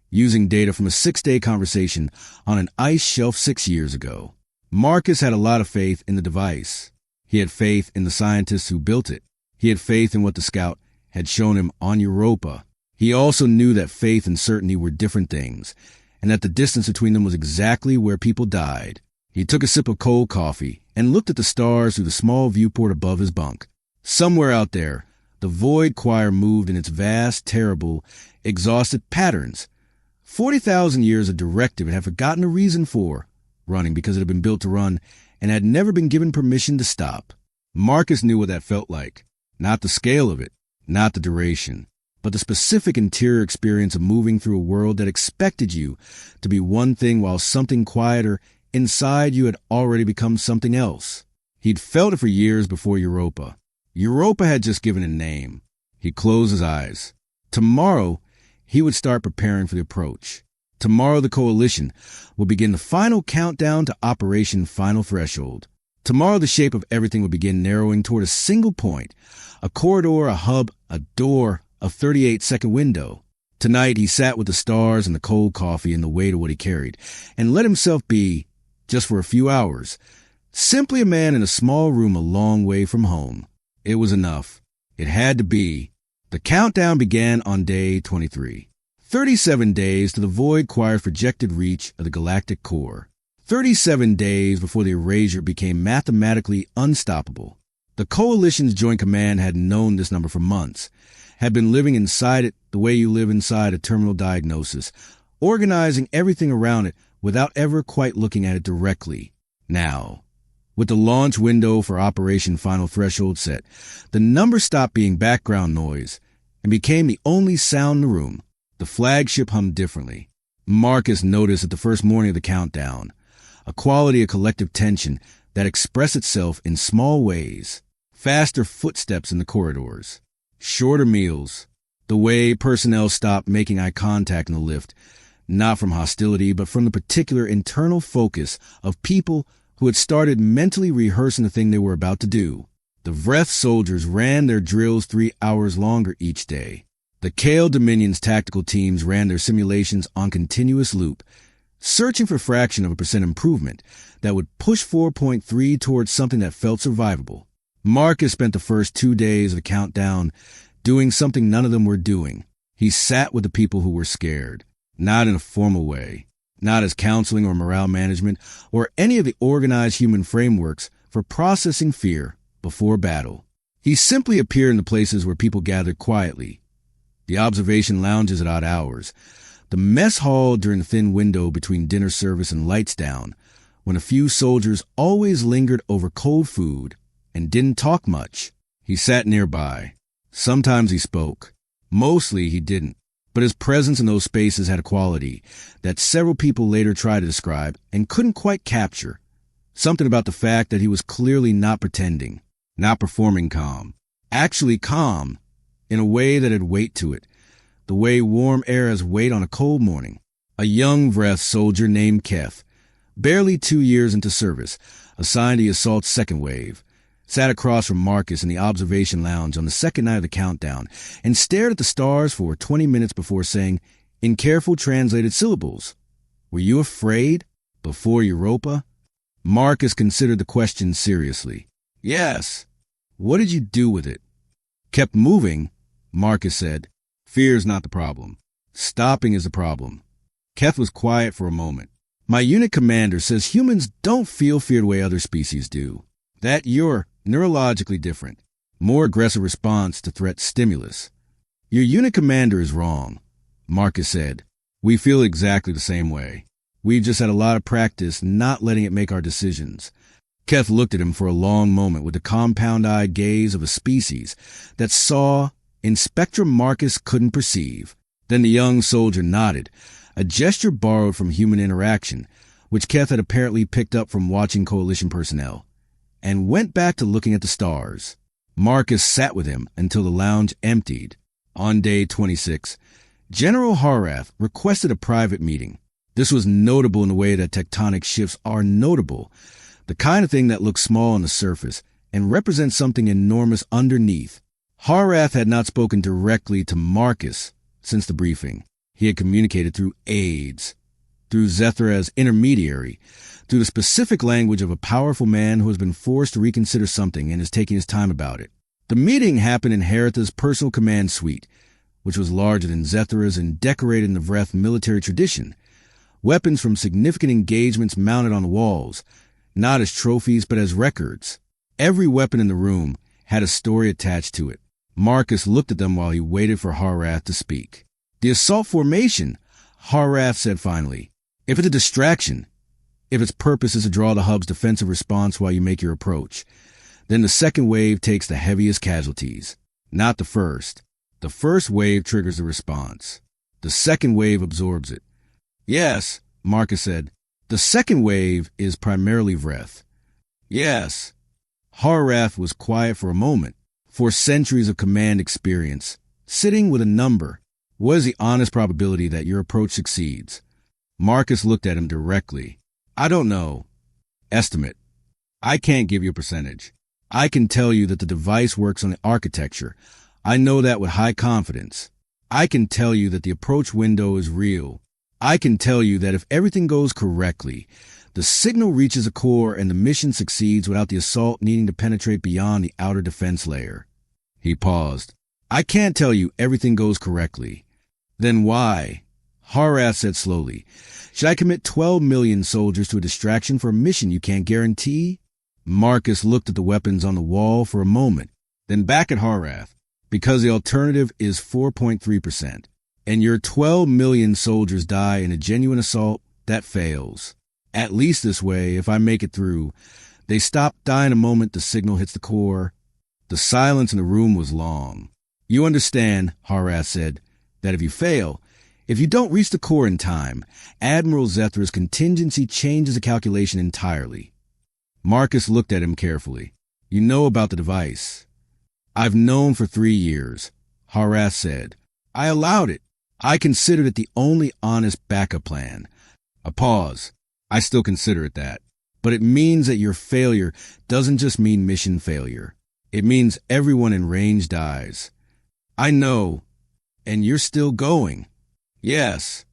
using data from a 6-day conversation on an ice shelf 6 years ago. Marcus had a lot of faith in the device. He had faith in the scientists who built it. He had faith in what the Scout had shown him on Europa. He also knew that faith and certainty were different things, and that the distance between them was exactly where people died. He took a sip of cold coffee and looked at the stars through the small viewport above his bunk. Somewhere out there, the void choir moved in its vast, terrible, exhausted patterns. 40,000 years of directive it had forgotten a reason for, running because it had been built to run and had never been given permission to stop. Marcus knew what that felt like. Not the scale of it, not the duration, but the specific interior experience of moving through a world that expected you to be one thing while something quieter inside you had already become something else. He'd felt it for years before Europa. Europa had just given a name. He closed his eyes. Tomorrow, he would start preparing for the approach. Tomorrow, the coalition would begin the final countdown to Operation Final Threshold. Tomorrow, the shape of everything would begin narrowing toward a single point, a corridor, a hub, a door, a 38-second window. Tonight, he sat with the stars and the cold coffee and the weight of what he carried, and let himself be, just for a few hours, simply a man in a small room a long way from home. It was enough. It had to be. The countdown began on day 23. 37 days to the void-quiet projected reach of the galactic core. 37 days before the erasure became mathematically unstoppable. The Coalition's Joint Command had known this number for months, had been living inside it the way you live inside a terminal diagnosis, organizing everything around it without ever quite looking at it directly. Now, with the launch window for Operation Final Threshold set, the number stopped being background noise and became the only sound in the room. The flagship hummed differently. Marcus noticed at the first morning of the countdown a quality of collective tension that expressed itself in small ways. Faster footsteps in the corridors, shorter meals, the way personnel stopped making eye contact in the lift, not from hostility, but from the particular internal focus of people who had started mentally rehearsing the thing they were about to do. The Vreth soldiers ran their drills 3 hours longer each day. The Kale Dominion's tactical teams ran their simulations on continuous loop, searching for a fraction of a percent improvement that would push 4.3 towards something that felt survivable. Marcus spent the first 2 days of the countdown doing something none of them were doing. He sat with the people who were scared, not in a formal way, not as counseling or morale management or any of the organized human frameworks for processing fear before battle. He simply appeared in the places where people gathered quietly, the observation lounges at odd hours, the mess hall during the thin window between dinner service and lights down, when a few soldiers always lingered over cold food and didn't talk much. He sat nearby. Sometimes he spoke. Mostly he didn't. But his presence in those spaces had a quality that several people later tried to describe and couldn't quite capture. Something about the fact that he was clearly not pretending, not performing calm. Actually calm, in a way that had weight to it, the way warm air has weight on a cold morning. A young Vreth soldier named Keth, barely 2 years into service, assigned the assault's second wave, sat across from Marcus in the observation lounge on the second night of the countdown and stared at the stars for 20 minutes before saying, in careful translated syllables, "Were you afraid before Europa?" Marcus considered the question seriously. "Yes." "What did you do with it?" "Kept moving," Marcus said. "Fear's not the problem. Stopping is the problem." Keth was quiet for a moment. "My unit commander says humans don't feel fear the way other species do. That you're neurologically different. More aggressive response to threat stimulus." "Your unit commander is wrong," Marcus said. "We feel exactly the same way. We've just had a lot of practice not letting it make our decisions." Keth looked at him for a long moment with the compound-eyed gaze of a species that saw in spectrum Marcus couldn't perceive. Then the young soldier nodded, a gesture borrowed from human interaction, which Keth had apparently picked up from watching Coalition personnel, and went back to looking at the stars. Marcus sat with him until the lounge emptied. On day 26, General Harath requested a private meeting. This was notable in the way that tectonic shifts are notable, the kind of thing that looks small on the surface and represents something enormous underneath. Harath had not spoken directly to Marcus since the briefing. He had communicated through aides, through Zethra as intermediary, through the specific language of a powerful man who has been forced to reconsider something and is taking his time about it. The meeting happened in Haratha's personal command suite, which was larger than Zethra's and decorated in the Vreth military tradition. Weapons from significant engagements mounted on the walls, not as trophies but as records. Every weapon in the room had a story attached to it. Marcus looked at them while he waited for Harath to speak. "The assault formation," Harath said finally. "If it's a distraction, if its purpose is to draw the hub's defensive response while you make your approach, then the second wave takes the heaviest casualties, not the first. The first wave triggers the response. The second wave absorbs it." "Yes," Marcus said. "The second wave is primarily Vreth." "Yes." Harath was quiet for a moment. For centuries of command experience, sitting with a number, what is the honest probability that your approach succeeds? Marcus looked at him directly. "I don't know. Estimate. I can't give you a percentage. I can tell you that the device works on the architecture. I know that with high confidence. I can tell you that the approach window is real. I can tell you that if everything goes correctly, the signal reaches a core and the mission succeeds without the assault needing to penetrate beyond the outer defense layer. He paused. I can't tell you everything goes correctly. Then why? Harath said slowly. Should I commit 12 million soldiers to a distraction for a mission you can't guarantee? Marcus looked at the weapons on the wall for a moment, then back at Harath. Because the alternative is 4.3%, and your 12 million soldiers die in a genuine assault, that fails. At least this way, if I make it through, they stop dying the moment the signal hits the core. The silence in the room was long. You understand, Harath said, that if you fail, if you don't reach the core in time, Admiral Zethra's contingency changes the calculation entirely. Marcus looked at him carefully. You know about the device. I've known for 3 years, Harath said. I allowed it. I considered it the only honest backup plan. A pause. I still consider it that. But it means that your failure doesn't just mean mission failure. It means everyone in range dies. I know. And you're still going. Yes.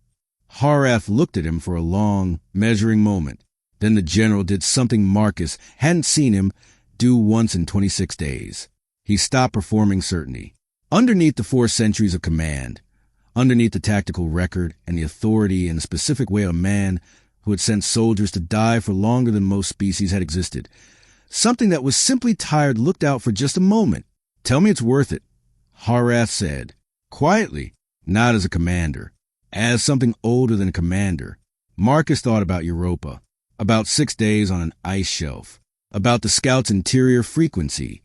Harath looked at him for a long, measuring moment. Then the general did something Marcus hadn't seen him do once in 26 days. He stopped performing certainty. Underneath the 4 centuries of command, underneath the tactical record and the authority and the specific way of a man who had sent soldiers to die for longer than most species had existed, something that was simply tired looked out for just a moment. Tell me it's worth it, Harath said, quietly, not as a commander, as something older than a commander. Marcus thought about Europa, about 6 days on an ice shelf, about the scout's interior frequency,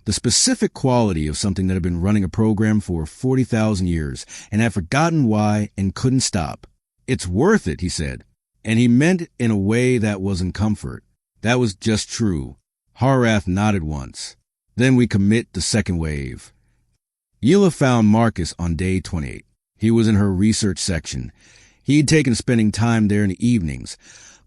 the specific quality of something that had been running a program for 40,000 years and had forgotten why and couldn't stop. It's worth it, he said, and he meant it in a way that wasn't comfort. That was just true. Harath nodded once. Then we commit the second wave. Yila found Marcus on day 28. He was in her research section. He had taken spending time there in the evenings,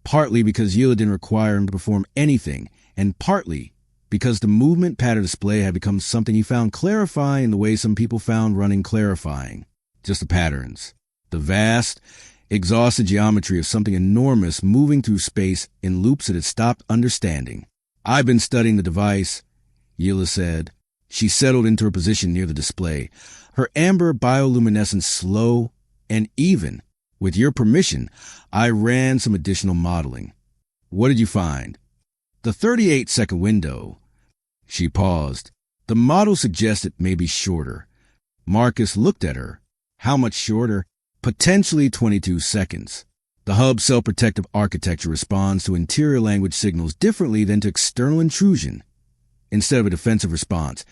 partly because Yila didn't require him to perform anything, and partly because the movement pattern display had become something he found clarifying in the way some people found running clarifying. Just the patterns. The vast, exhausted geometry of something enormous moving through space in loops that had stopped understanding. I've been studying the device, Yila said. She settled into her position near the display, her amber bioluminescence slow and even. With your permission, I ran some additional modeling. What did you find? The 38-second window. She paused. The model suggested maybe shorter. Marcus looked at her. How much shorter? Potentially 22 seconds. The hub's self-protective architecture responds to interior language signals differently than to external intrusion. Instead of a defensive response,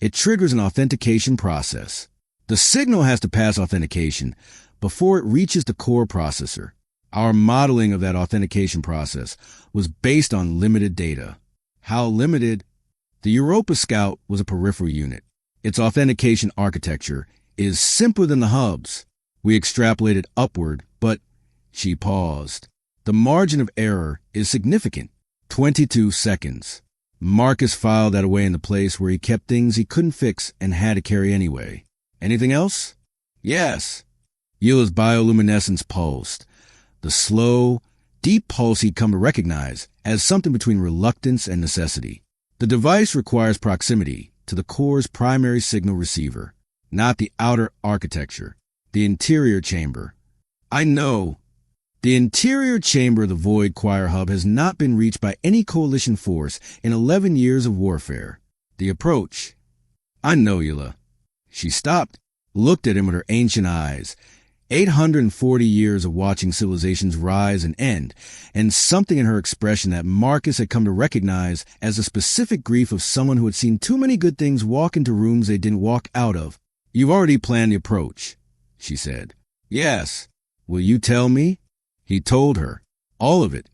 it triggers an authentication process. The signal has to pass authentication before it reaches the core processor. Our modeling of that authentication process was based on limited data. How limited? The Europa Scout was a peripheral unit. Its authentication architecture is simpler than the hub's. We extrapolated upward, but she paused. The margin of error is significant. 22 seconds. Marcus filed that away in the place where he kept things he couldn't fix and had to carry anyway. Anything else? Yes. Yila's bioluminescence pulsed. The slow, deep pulse he'd come to recognize as something between reluctance and necessity. The device requires proximity to the core's primary signal receiver, not the outer architecture, the interior chamber. I know. The interior chamber of the Void Choir Hub has not been reached by any coalition force in 11 years of warfare. The approach. I know, Yila. She stopped, looked at him with her ancient eyes. 840 years of watching civilizations rise and end, and something in her expression that Marcus had come to recognize as the specific grief of someone who had seen too many good things walk into rooms they didn't walk out of. You've already planned the approach, she said. Yes. Will you tell me? He told her. All of it.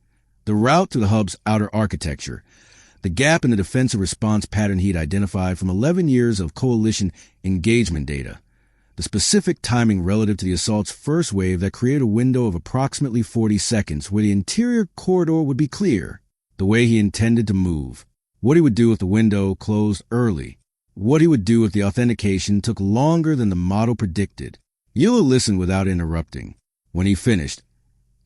The route to the hub's outer architecture. The gap in the defensive response pattern he'd identified from 11 years of coalition engagement data. The specific timing relative to the assault's first wave that created a window of approximately 40 seconds where the interior corridor would be clear. The way he intended to move. What he would do if the window closed early. what he would do if the authentication took longer than the model predicted. Eula listened without interrupting. When he finished,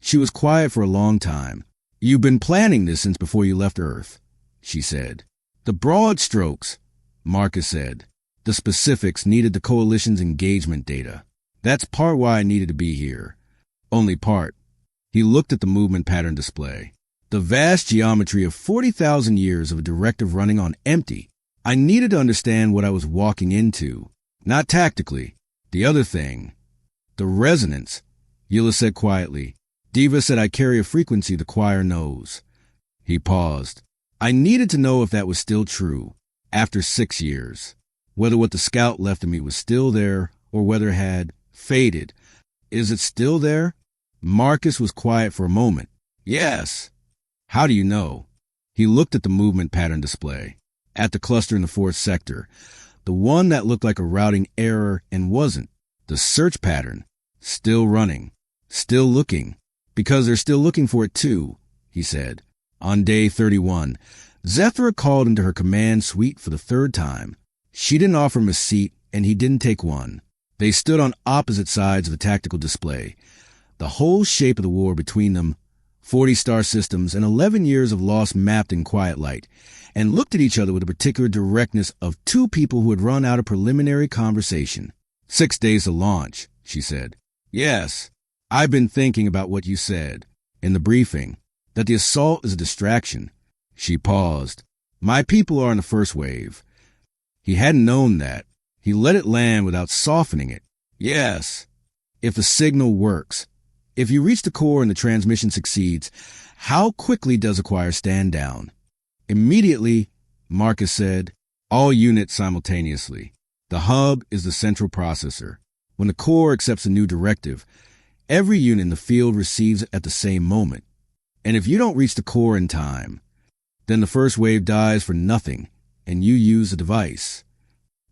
she was quiet for a long time. "You've been planning this since before you left Earth," she said. "The broad strokes," Marcus said. "The specifics needed the coalition's engagement data. That's part why I needed to be here. Only part." He looked at the movement pattern display. "The vast geometry of 40,000 years of a directive running on empty. I needed to understand what I was walking into. Not tactically. The other thing. The resonance," Eula said quietly. "Diva said I carry a frequency the choir knows." He paused. "I needed to know if that was still true, after 6 years. Whether what the scout left in me was still there, or whether it had faded. Is it still there?" Marcus was quiet for a moment. "Yes." "How do you know?" He looked at the movement pattern display, at the cluster in the 4th sector, the one that looked like a routing error and wasn't. The search pattern, still running, still looking, because they're still looking for it too, he said. On day 31, Zethra called into her command suite for the 3rd time. She didn't offer him a seat, and he didn't take one. They stood on opposite sides of the tactical display, the whole shape of the war between them, 40 star systems and 11 years of loss mapped in quiet light, and looked at each other with the particular directness of two people who had run out of preliminary conversation. 6 days to launch, she said. Yes, I've been thinking about what you said in the briefing, that the assault is a distraction. She paused. My people are in the first wave. He hadn't known that. He let it land without softening it. Yes, if the signal works. If you reach the core and the transmission succeeds, how quickly does Acquire stand down? Immediately, Marcus said, all units simultaneously. The hub is the central processor. When the core accepts a new directive, every unit in the field receives it at the same moment. And if you don't reach the core in time, then the first wave dies for nothing, and you use the device.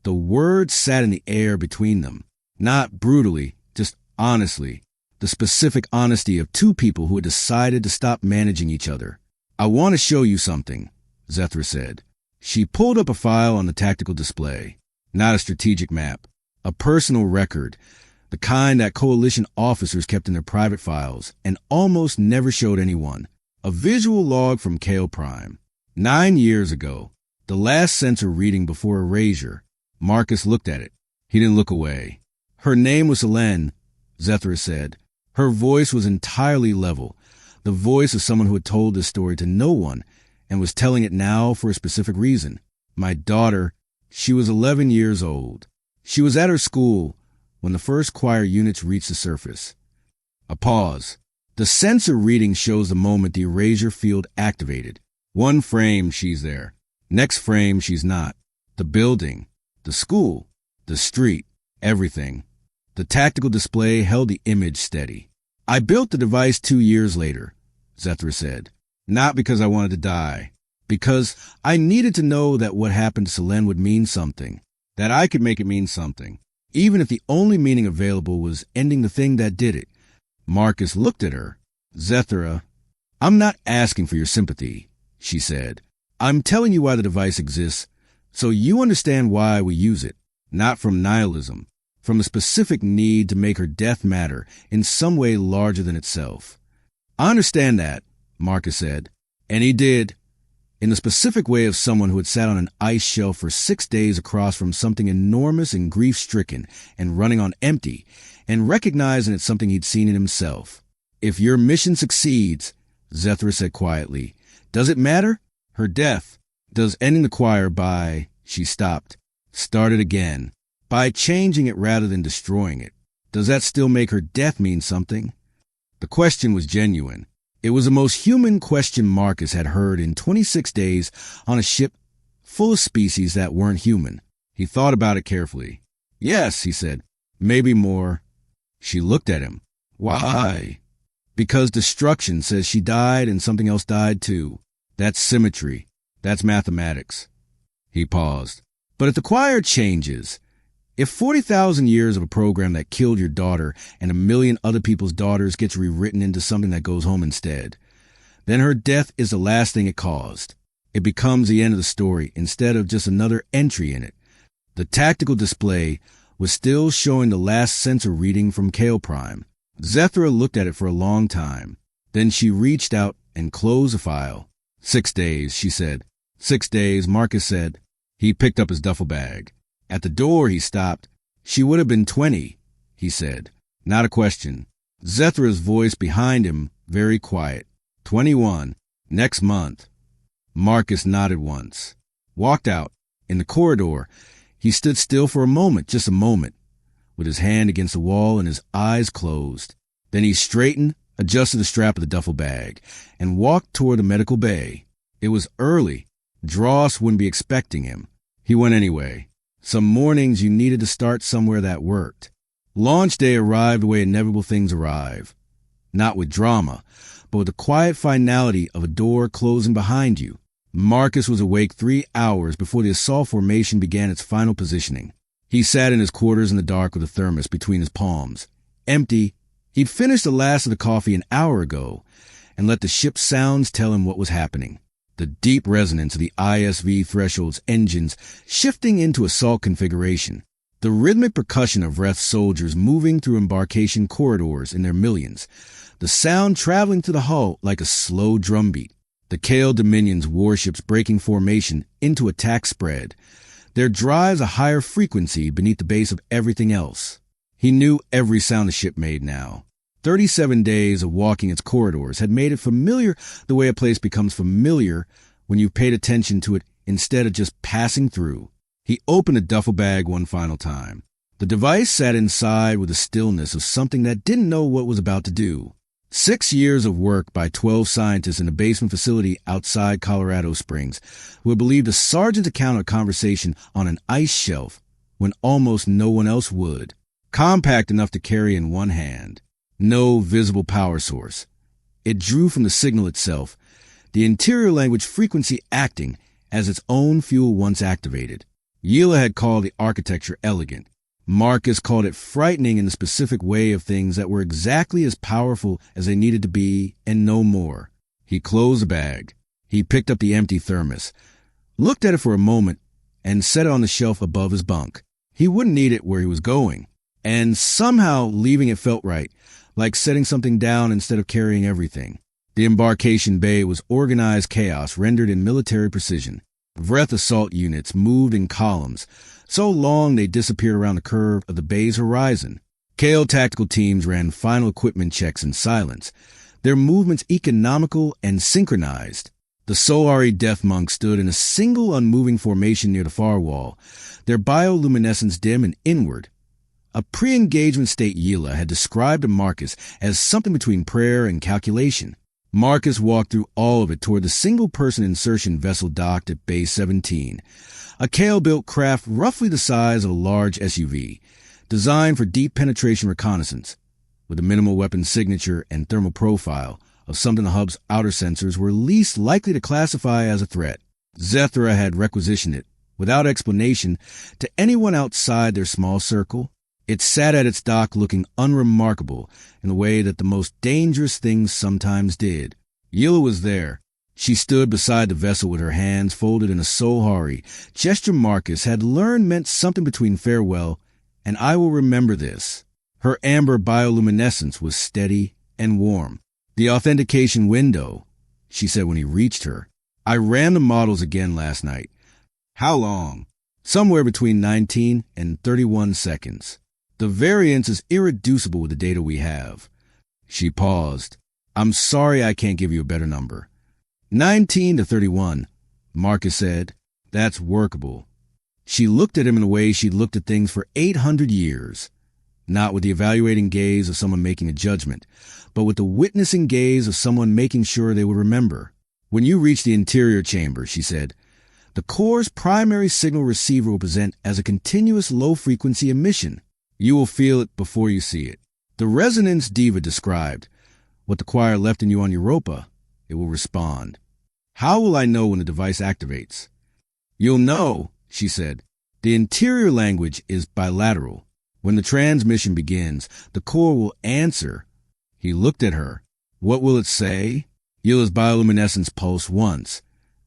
The words sat in the air between them, not brutally, just honestly, the specific honesty of two people who had decided to stop managing each other. I want to show you something, Zethra said. She pulled up a file on the tactical display, not a strategic map, a personal record, the kind that coalition officers kept in their private files and almost never showed anyone. A visual log from Kale Prime. 9 years ago, the last sensor reading before erasure. Marcus looked at it. He didn't look away. Her name was Helene, Zethra said. Her voice was entirely level, the voice of someone who had told this story to no one and was telling it now for a specific reason. My daughter, she was 11 years old. She was at her school when the first choir units reached the surface. A pause. The sensor reading shows the moment the erasure field activated. One frame, she's there. Next frame, she's not. The building, the school, the street, everything. The tactical display held the image steady. I built the device 2 years later, Zethra said. Not because I wanted to die. Because I needed to know that what happened to Selene would mean something. That I could make it mean something. Even if the only meaning available was ending the thing that did it. Marcus looked at her. Zethra, I'm not asking for your sympathy, she said. I'm telling you why the device exists, so you understand why we use it. Not from nihilism. From a specific need to make her death matter in some way larger than itself. I understand that, Marcus said. And he did. In the specific way of someone who had sat on an ice shelf for 6 days across from something enormous and grief-stricken and running on empty, and recognizing it's something he'd seen in himself. If your mission succeeds, Zethra said quietly, does it matter? Her death. Does ending the choir by, she stopped, started again, by changing it rather than destroying it. Does that still make her death mean something? The question was genuine. It was the most human question Marcus had heard in 26 days on a ship full of species that weren't human. He thought about it carefully. Yes, he said, maybe more. She looked at him. Why? Because destruction says she died and something else died too. That's symmetry. That's mathematics. He paused. But if the choir changes, if 40,000 years of a program that killed your daughter and a million other people's daughters gets rewritten into something that goes home instead, then her death is the last thing it caused. It becomes the end of the story instead of just another entry in it. The tactical display was still showing the last sensor reading from Kale Prime. Zethra looked at it for a long time. Then she reached out and closed the file. 6 days, she said. 6 days, Marcus said. He picked up his duffel bag. At the door, he stopped. She would have been 20, he said. Not a question. Zethra's voice behind him, very quiet. 21. Next month. Marcus nodded once. Walked out. In the corridor, he stood still for a moment, just a moment, with his hand against the wall and his eyes closed. Then he straightened, adjusted the strap of the duffel bag, and walked toward the medical bay. It was early. Dross wouldn't be expecting him. He went anyway. Some mornings you needed to start somewhere that worked. Launch day arrived the way inevitable things arrive. Not with drama, but with the quiet finality of a door closing behind you. Marcus was awake 3 hours before the assault formation began its final positioning. He sat in his quarters in the dark with a thermos between his palms. Empty. He'd finished the last of the coffee an hour ago and let the ship's sounds tell him what was happening. The deep resonance of the ISV threshold's engines shifting into assault configuration. The rhythmic percussion of Wreth's soldiers moving through embarkation corridors in their millions. The sound traveling through the hull like a slow drumbeat. The Kale Dominion's warships breaking formation into attack spread. Their drives a higher frequency beneath the base of everything else. He knew every sound the ship made now. 37 days of walking its corridors had made it familiar the way a place becomes familiar when you've paid attention to it instead of just passing through. He opened the duffel bag one final time. The device sat inside with the stillness of something that didn't know what it was about to do. 6 years of work by 12 scientists in a basement facility outside Colorado Springs who had believed a sergeant's account of a conversation on an ice shelf when almost no one else would. Compact enough to carry in one hand. No visible power source. It drew from the signal itself, the interior language frequency acting as its own fuel once activated. Yila had called the architecture elegant. Marcus called it frightening in the specific way of things that were exactly as powerful as they needed to be and no more. He closed the bag. He picked up the empty thermos, looked at it for a moment, and set it on the shelf above his bunk. He wouldn't need it where he was going, and somehow leaving it felt right, like setting something down instead of carrying everything. The embarkation bay was organized chaos rendered in military precision. Wreth assault units moved in columns, so long they disappeared around the curve of the bay's horizon. Kale tactical teams ran final equipment checks in silence, their movements economical and synchronized. The Solari death monks stood in a single unmoving formation near the far wall, their bioluminescence dim and inward. A pre-engagement state Yila had described to Marcus as something between prayer and calculation. Marcus walked through all of it toward the single-person insertion vessel docked at Bay 17, a Kale-built craft roughly the size of a large SUV, designed for deep penetration reconnaissance, with a minimal weapon signature and thermal profile of something the hub's outer sensors were least likely to classify as a threat. Zethra had requisitioned it, without explanation, to anyone outside their small circle. It sat at its dock looking unremarkable in the way that the most dangerous things sometimes did. Yila was there. She stood beside the vessel with her hands folded in a Solari, gesture Marcus had learned meant something between farewell and I will remember this. Her amber bioluminescence was steady and warm. The authentication window, she said when he reached her. I ran the models again last night. How long? Somewhere between 19 and 31 seconds. The variance is irreducible with the data we have. She paused. I'm sorry I can't give you a better number. 19 to 31, Marcus said. That's workable. She looked at him in a way she'd looked at things for 800 years. Not with the evaluating gaze of someone making a judgment, but with the witnessing gaze of someone making sure they would remember. When you reach the interior chamber, she said, the core's primary signal receiver will present as a continuous low-frequency emission. You will feel it before you see it. The resonance Diva described, what the choir left in you on Europa, it will respond. How will I know when the device activates? You'll know, she said. The interior language is bilateral. When the transmission begins, the core will answer. He looked at her. What will it say? Yila's bioluminescence pulsed once.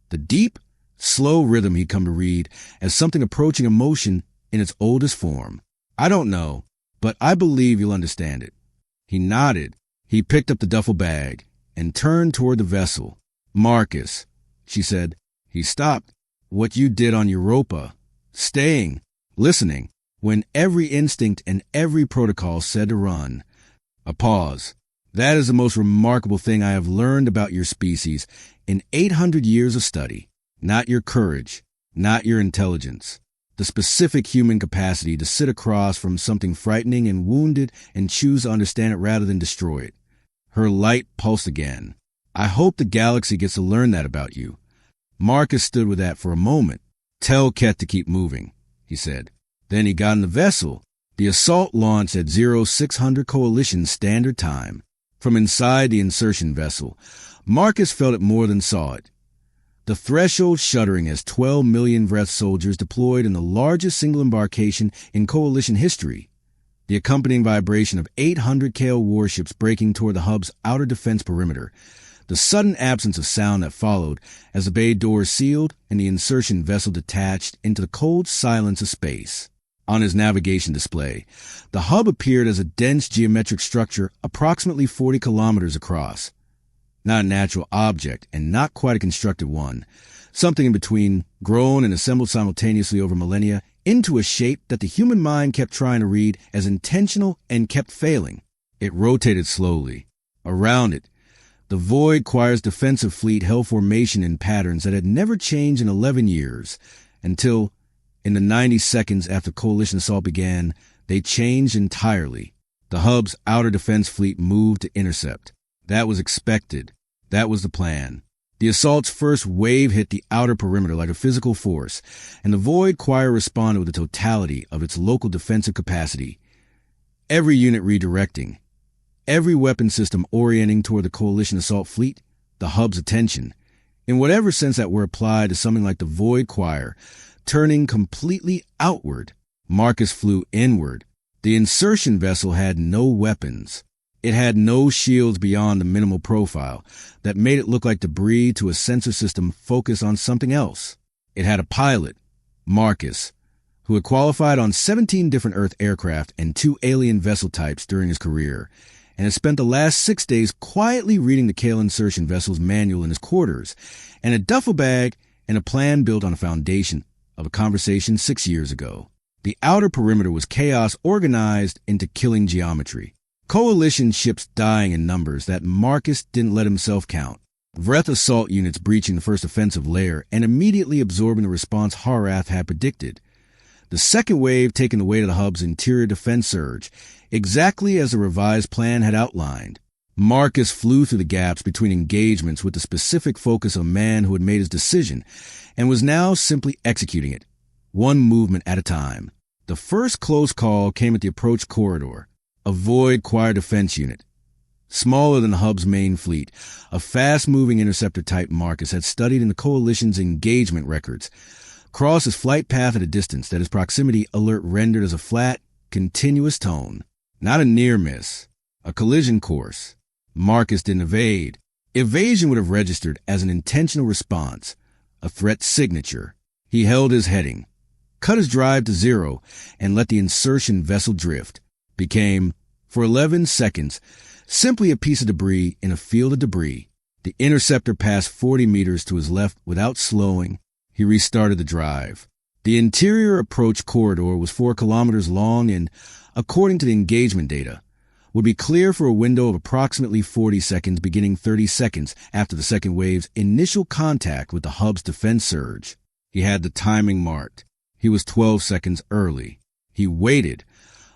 The deep, slow rhythm he'd come to read as something approaching emotion in its oldest form. I don't know, but I believe you'll understand it. He nodded. He picked up the duffel bag and turned toward the vessel. Marcus, she said. He stopped. What you did on Europa. Staying, listening, when every instinct and every protocol said to run. A pause. That is the most remarkable thing I have learned about your species in 800 years of study. Not your courage, not your intelligence. The specific human capacity to sit across from something frightening and wounded and choose to understand it rather than destroy it. Her light pulsed again. I hope the galaxy gets to learn that about you. Marcus stood with that for a moment. Tell Ket to keep moving, he said. Then he got in the vessel. The assault launched at 0600 Coalition Standard Time. From inside the insertion vessel, Marcus felt it more than saw it. The threshold shuddering as 12 million Vreth soldiers deployed in the largest single embarkation in Coalition history. The accompanying vibration of 800 KL warships breaking toward the hub's outer defense perimeter. The sudden absence of sound that followed as the bay doors sealed and the insertion vessel detached into the cold silence of space. On his navigation display, the hub appeared as a dense geometric structure approximately 40 kilometers across. Not a natural object and not quite a constructed one. Something in between, grown and assembled simultaneously over millennia into a shape that the human mind kept trying to read as intentional and kept failing. It rotated slowly. Around it, the Void Choir's defensive fleet held formation in patterns that had never changed in 11 years, until, in the 90 seconds after Coalition assault began, they changed entirely. The hub's outer defense fleet moved to intercept. That was expected. That was the plan. The assault's first wave hit the outer perimeter like a physical force, and the Void Choir responded with the totality of its local defensive capacity. Every unit redirecting, every weapon system orienting toward the Coalition assault fleet, the hub's attention, in whatever sense that were applied to something like the Void Choir, turning completely outward. Marcus flew inward. The insertion vessel had no weapons. It had no shields beyond the minimal profile that made it look like debris to a sensor system focused on something else. It had a pilot, Marcus, who had qualified on 17 different Earth aircraft and 2 alien vessel types during his career, and had spent the last 6 days quietly reading the Kale insertion vessel's manual in his quarters, and a duffel bag and a plan built on a foundation of a conversation 6 years ago. The outer perimeter was chaos organized into killing geometry. Coalition ships dying in numbers that Marcus didn't let himself count. Vreth assault units breaching the first offensive layer and immediately absorbing the response Harath had predicted. The second wave taking the weight of the hub's interior defense surge, exactly as the revised plan had outlined. Marcus flew through the gaps between engagements with the specific focus of a man who had made his decision and was now simply executing it, one movement at a time. The first close call came at the approach corridor. A Void Choir defense unit, smaller than the hub's main fleet, a fast-moving interceptor type Marcus had studied in the Coalition's engagement records, crossed his flight path at a distance that his proximity alert rendered as a flat, continuous tone. Not a near miss, a collision course. Marcus didn't evade. Evasion would have registered as an intentional response, a threat signature. He held his heading, cut his drive to 0, and let the insertion vessel drift. Became, for 11 seconds, simply a piece of debris in a field of debris. The interceptor passed 40 meters to his left without slowing. He restarted the drive. The interior approach corridor was 4 kilometers long and, according to the engagement data, would be clear for a window of approximately 40 seconds beginning 30 seconds after the second wave's initial contact with the hub's defense surge. He had the timing marked. He was 12 seconds early. He waited,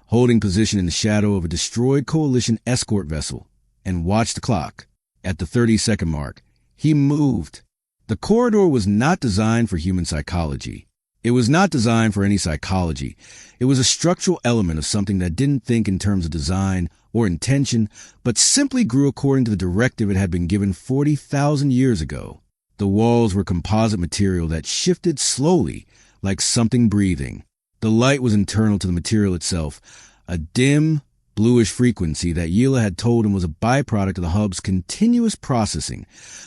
holding position in the shadow of a destroyed Coalition escort vessel, and watched the clock. At the 30-second mark, he moved. The corridor was not designed for human psychology. It was not designed for any psychology. It was a structural element of something that didn't think in terms of design or intention, but simply grew according to the directive it had been given 40,000 years ago. The walls were composite material that shifted slowly, like something breathing. The light was internal to the material itself, a dim, bluish frequency that Yila had told him was a byproduct of the hub's continuous processing,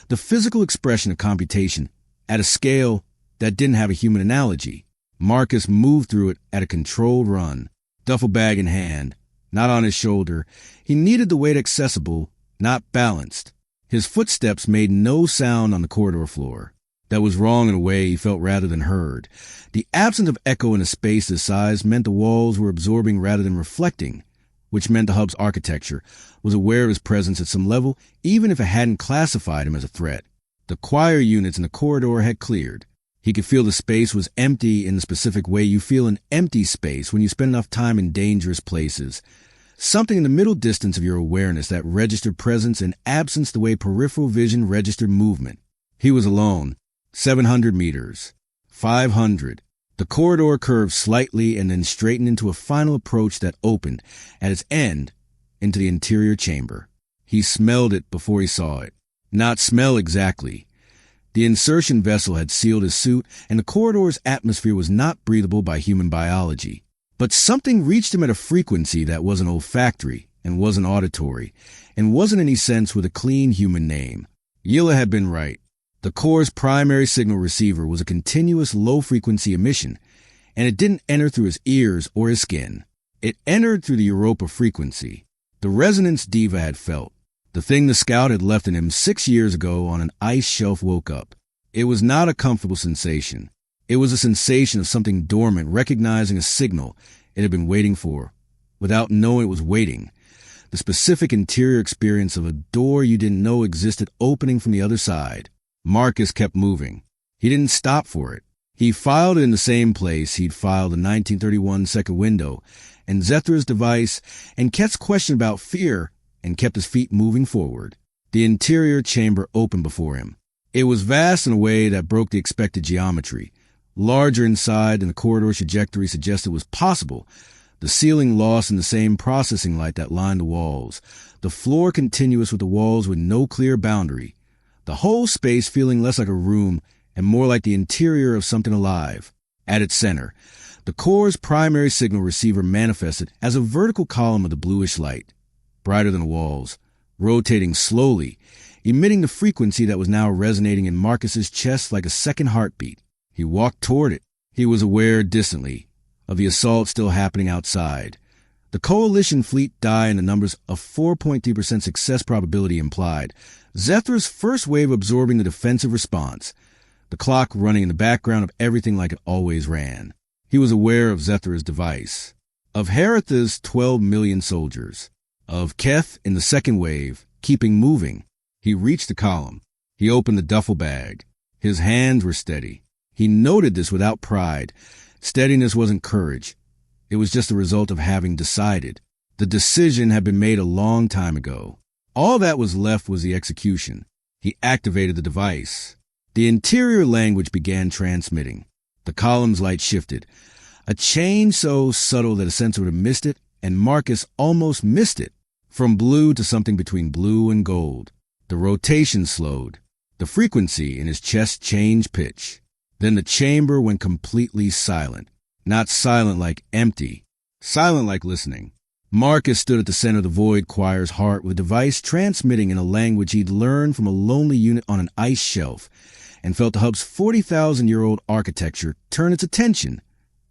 the physical expression of computation at a scale that didn't have a human analogy. Marcus moved through it at a controlled run, duffel bag in hand, not on his shoulder. He needed the weight accessible, not balanced. His footsteps made no sound on the corridor floor. That was wrong in a way he felt rather than heard. The absence of echo in a space this size meant the walls were absorbing rather than reflecting, which meant the hub's architecture was aware of his presence at some level, even if it hadn't classified him as a threat. The choir units in the corridor had cleared. He could feel the space was empty in the specific way you feel an empty space when you spend enough time in dangerous places. Something in the middle distance of your awareness that registered presence and absence the way peripheral vision registered movement. He was alone. 700 meters. 500. The corridor curved slightly and then straightened into a final approach that opened, at its end, into the interior chamber. He smelled it before he saw it. Not smell exactly. The insertion vessel had sealed his suit, and the corridor's atmosphere was not breathable by human biology. But something reached him at a frequency that wasn't olfactory, and wasn't auditory, and wasn't in any sense with a clean human name. Yilla had been right. The core's primary signal receiver was a continuous low-frequency emission, and it didn't enter through his ears or his skin. It entered through the Europa frequency. The resonance Diva had felt. The thing the scout had left in him 6 years ago on an ice shelf woke up. It was not a comfortable sensation. It was a sensation of something dormant recognizing a signal it had been waiting for, without knowing it was waiting. The specific interior experience of a door you didn't know existed opening from the other side. Marcus kept moving. He didn't stop for it. He filed it in the same place he'd filed the 1931 second window, and Zethra's device, and Ket's question about fear, and kept his feet moving forward. The interior chamber opened before him. It was vast in a way that broke the expected geometry. Larger inside than the corridor's trajectory suggested was possible. The ceiling lost in the same processing light that lined the walls. The floor continuous with the walls with no clear boundary. The whole space feeling less like a room and more like the interior of something alive. At its center, the core's primary signal receiver manifested as a vertical column of the bluish light, brighter than the walls, rotating slowly, emitting the frequency that was now resonating in Marcus's chest like a second heartbeat. He walked toward it. He was aware distantly of the assault still happening outside. The coalition fleet die in the numbers of 4.3% success probability implied. Zethra's first wave absorbing the defensive response. The clock running in the background of everything like it always ran. He was aware of Zethra's device. Of Heratha's 12 million soldiers. Of Keth in the second wave, keeping moving. He reached the column. He opened the duffel bag. His hands were steady. He noted this without pride. Steadiness wasn't courage. It was just the result of having decided. The decision had been made a long time ago. All that was left was the execution. He activated the device. The interior language began transmitting. The column's light shifted. A change so subtle that a sensor would have missed it, and Marcus almost missed it. From blue to something between blue and gold. The rotation slowed. The frequency in his chest changed pitch. Then the chamber went completely silent. Not silent like empty. Silent like listening. Marcus stood at the center of the void choir's heart with a device transmitting in a language he'd learned from a lonely unit on an ice shelf, and felt the hub's 40,000-year-old architecture turn its attention,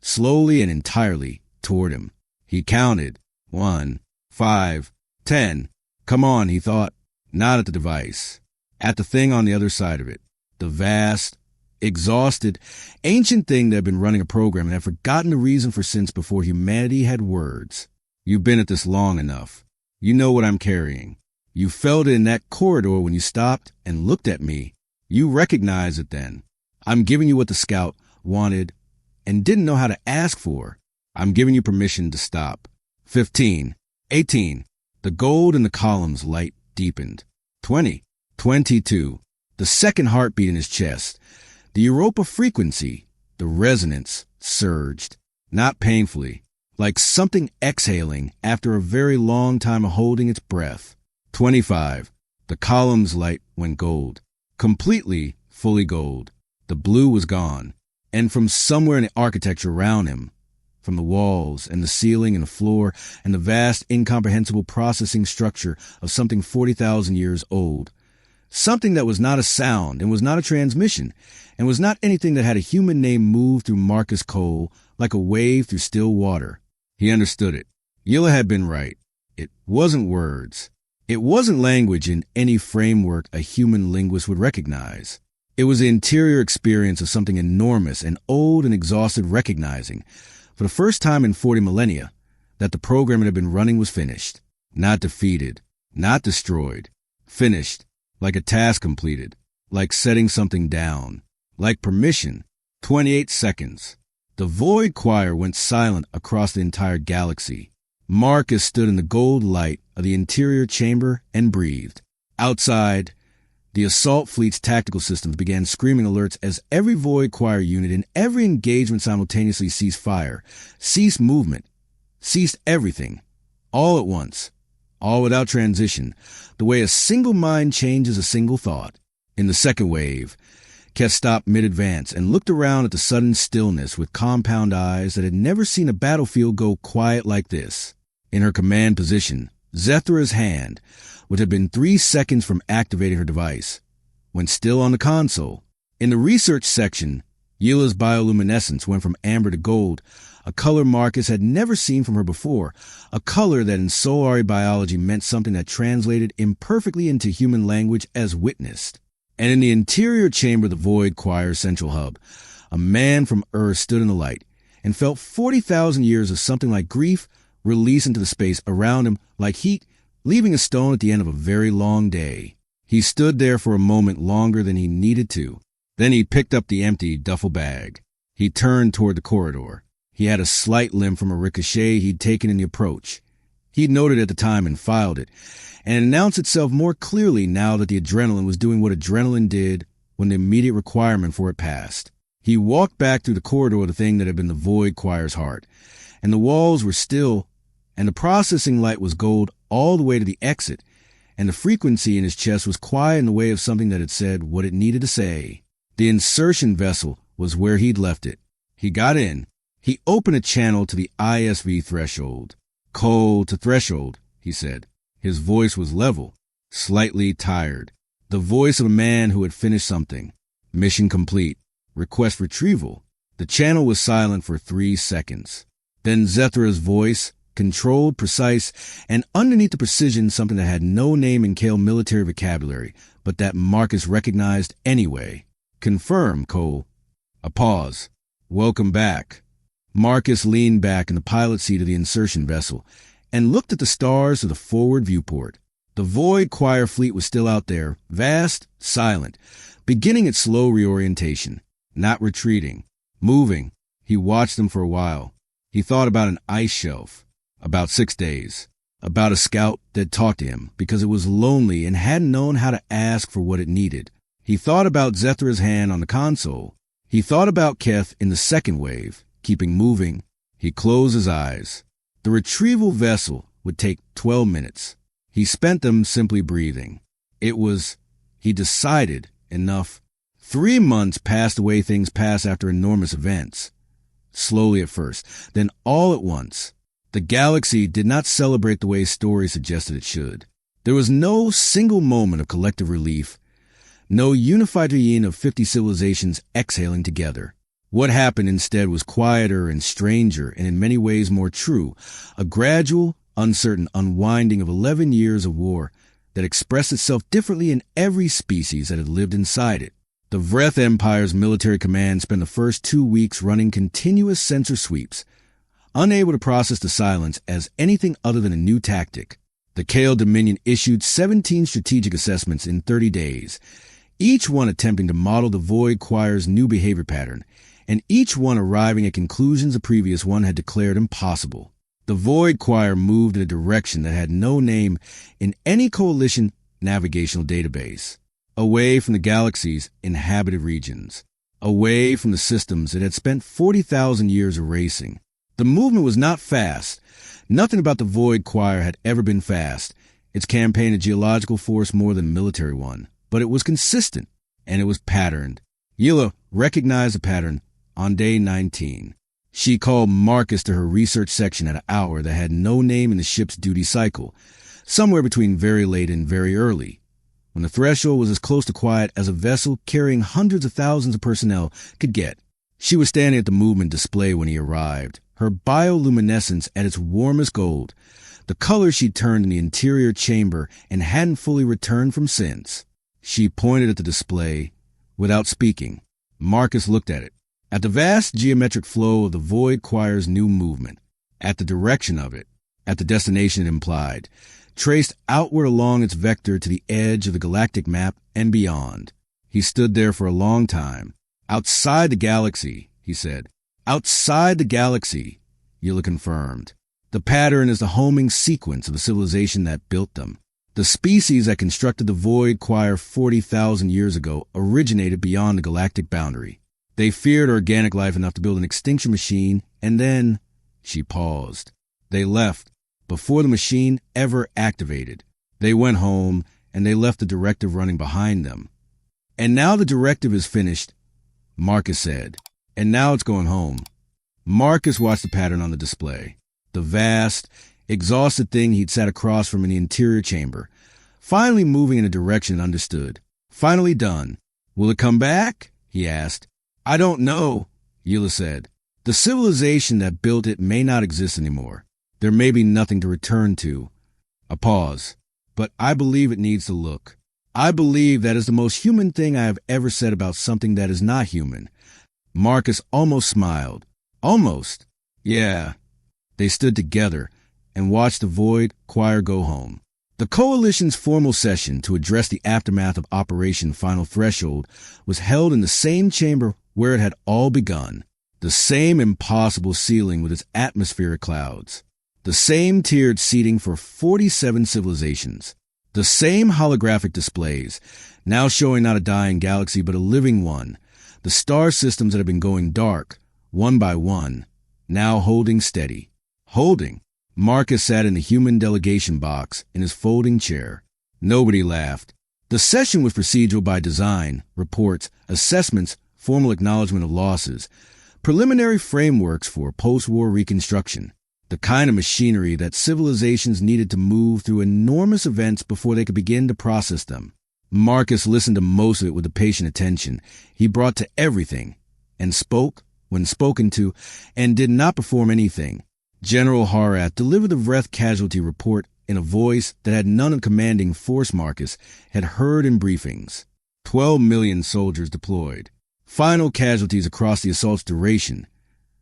slowly and entirely, toward him. He counted. 1, 5, 10. Come on, he thought. Not at the device. At the thing on the other side of it. The vast, exhausted, ancient thing that had been running a program and had forgotten the reason for since before humanity had words. You've been at this long enough. You know what I'm carrying. You felt it in that corridor when you stopped and looked at me. You recognized it then. I'm giving you what the scout wanted and didn't know how to ask for. I'm giving you permission to stop. 15, 18. The gold in the column's light deepened. 20, 22. The second heartbeat in his chest. The Europa frequency, the resonance, surged. Not painfully, like something exhaling after a very long time of holding its breath. 25. The column's light went gold. Completely, fully gold. The blue was gone. And from somewhere in the architecture around him, from the walls and the ceiling and the floor and the vast incomprehensible processing structure of something 40,000 years old, Something that was not a sound and was not a transmission and was not anything that had a human name move through Marcus Cole like a wave through still water. He understood it. Yilla had been right. It wasn't words. It wasn't language in any framework a human linguist would recognize. It was the interior experience of something enormous and old and exhausted recognizing, for the first time in 40 millennia, that the program it had been running was finished. Not defeated. Not destroyed. Finished. Like a task completed. Like setting something down. Like permission. 28 seconds. The void choir went silent across the entire galaxy. Marcus stood in the gold light of the interior chamber and breathed. Outside, the assault fleet's tactical systems began screaming alerts as every void choir unit in every engagement simultaneously ceased fire, ceased movement, ceased everything, all at once, all without transition, the way a single mind changes a single thought. In the second wave, Keth stopped mid-advance and looked around at the sudden stillness with compound eyes that had never seen a battlefield go quiet like this. In her command position, Zethra's hand, which had been 3 seconds from activating her device, went still on the console. In the research section, Yilla's bioluminescence went from amber to gold, a color Marcus had never seen from her before, a color that in Solari biology meant something that translated imperfectly into human language as witnessed. And in the interior chamber of the Void Choir's central hub, a man from Earth stood in the light and felt 40,000 years of something like grief release into the space around him like heat, leaving a stone at the end of a very long day. He stood there for a moment longer than he needed to. Then he picked up the empty duffel bag. He turned toward the corridor. He had a slight limp from a ricochet he'd taken in the approach. He'd noted at the time and filed it, and it announced itself more clearly now that the adrenaline was doing what adrenaline did when the immediate requirement for it passed. He walked back through the corridor of the thing that had been the Void Choir's heart, and the walls were still, and the processing light was gold all the way to the exit, and the frequency in his chest was quiet in the way of something that had said what it needed to say. The insertion vessel was where he'd left it. He got in. He opened a channel to the ISV threshold. "Code to threshold," he said. His voice was level, slightly tired. The voice of a man who had finished something. Mission complete. Request retrieval. The channel was silent for 3 seconds. Then Zethra's voice, controlled, precise, and underneath the precision something that had no name in Kale military vocabulary, but that Marcus recognized anyway. "Confirm, Cole." A pause. "Welcome back." Marcus leaned back in the pilot seat of the insertion vessel and looked at the stars of the forward viewport. The Void Choir fleet was still out there, vast, silent, beginning its slow reorientation, not retreating, moving. He watched them for a while. He thought about an ice shelf, about 6 days, about a scout that talked to him because it was lonely and hadn't known how to ask for what it needed. He thought about Zethra's hand on the console. He thought about Keth in the second wave, keeping moving. He closed his eyes. The retrieval vessel would take 12 minutes. He spent them simply breathing. It was, he decided, enough. 3 months passed the way things pass after enormous events. Slowly at first, then all at once. The galaxy did not celebrate the way story suggested it should. There was no single moment of collective relief, no unified reunion of 50 civilizations exhaling together. What happened instead was quieter and stranger and in many ways more true, a gradual, uncertain unwinding of 11 years of war that expressed itself differently in every species that had lived inside it. The Vreth Empire's military command spent the first 2 weeks running continuous sensor sweeps, unable to process the silence as anything other than a new tactic. The Kale Dominion issued 17 strategic assessments in 30 days, each one attempting to model the Void Choir's new behavior pattern, and each one arriving at conclusions the previous one had declared impossible. The Void Choir moved in a direction that had no name in any coalition navigational database, away from the galaxy's inhabited regions, away from the systems it had spent 40,000 years erasing. The movement was not fast. Nothing about the Void Choir had ever been fast. Its campaign a geological force more than a military one. But it was consistent, and it was patterned. Yilla recognized the pattern on day 19. She called Marcus to her research section at an hour that had no name in the ship's duty cycle, somewhere between very late and very early. when the threshold was as close to quiet as a vessel carrying hundreds of thousands of personnel could get. She was standing at the movement display when he arrived, her bioluminescence at its warmest gold, the color she'd turned in the interior chamber and hadn't fully returned from since. She pointed at the display without speaking. Marcus looked at it, at the vast geometric flow of the Void Choir's new movement, at the direction of it, at the destination it implied, traced outward along its vector to the edge of the galactic map and beyond. He stood there for a long time. Outside the galaxy, he said. Outside the galaxy, Yula confirmed. The pattern is the homing sequence of the civilization that built them. The species that constructed the Void Choir 40,000 years ago originated beyond the galactic boundary. They feared organic life enough to build an extinction machine, and then, she paused. They left, before the machine ever activated. They went home, and they left the directive running behind them. And now the directive is finished, Marcus said. And now it's going home. Marcus watched the pattern on the display. The vast, exhausted thing he'd sat across from in the interior chamber, finally moving in a direction it understood. Finally done. Will it come back? He asked. I don't know, Yula said. The civilization that built it may not exist anymore. There may be nothing to return to. A pause. But I believe it needs to look. I believe that is the most human thing I have ever said about something that is not human. Marcus almost smiled. Almost. Yeah. They stood together and watched the Void Choir go home. The Coalition's formal session to address the aftermath of Operation Final Threshold was held in the same chamber where it had all begun. The same impossible ceiling with its atmospheric clouds. The same tiered seating for 47 civilizations. The same holographic displays, now showing not a dying galaxy but a living one. The star systems that had been going dark, one by one, now holding steady. Holding. Marcus sat in the human delegation box in his folding chair. Nobody laughed. The session was procedural by design, reports, assessments, formal acknowledgement of losses, preliminary frameworks for post-war reconstruction, the kind of machinery that civilizations needed to move through enormous events before they could begin to process them. Marcus listened to most of it with the patient attention he brought to everything, and spoke when spoken to, and did not perform anything. General Harath delivered the Vreth casualty report in a voice that had none of the commanding force Marcus had heard in briefings. 12 million soldiers deployed. Final casualties across the assault's duration.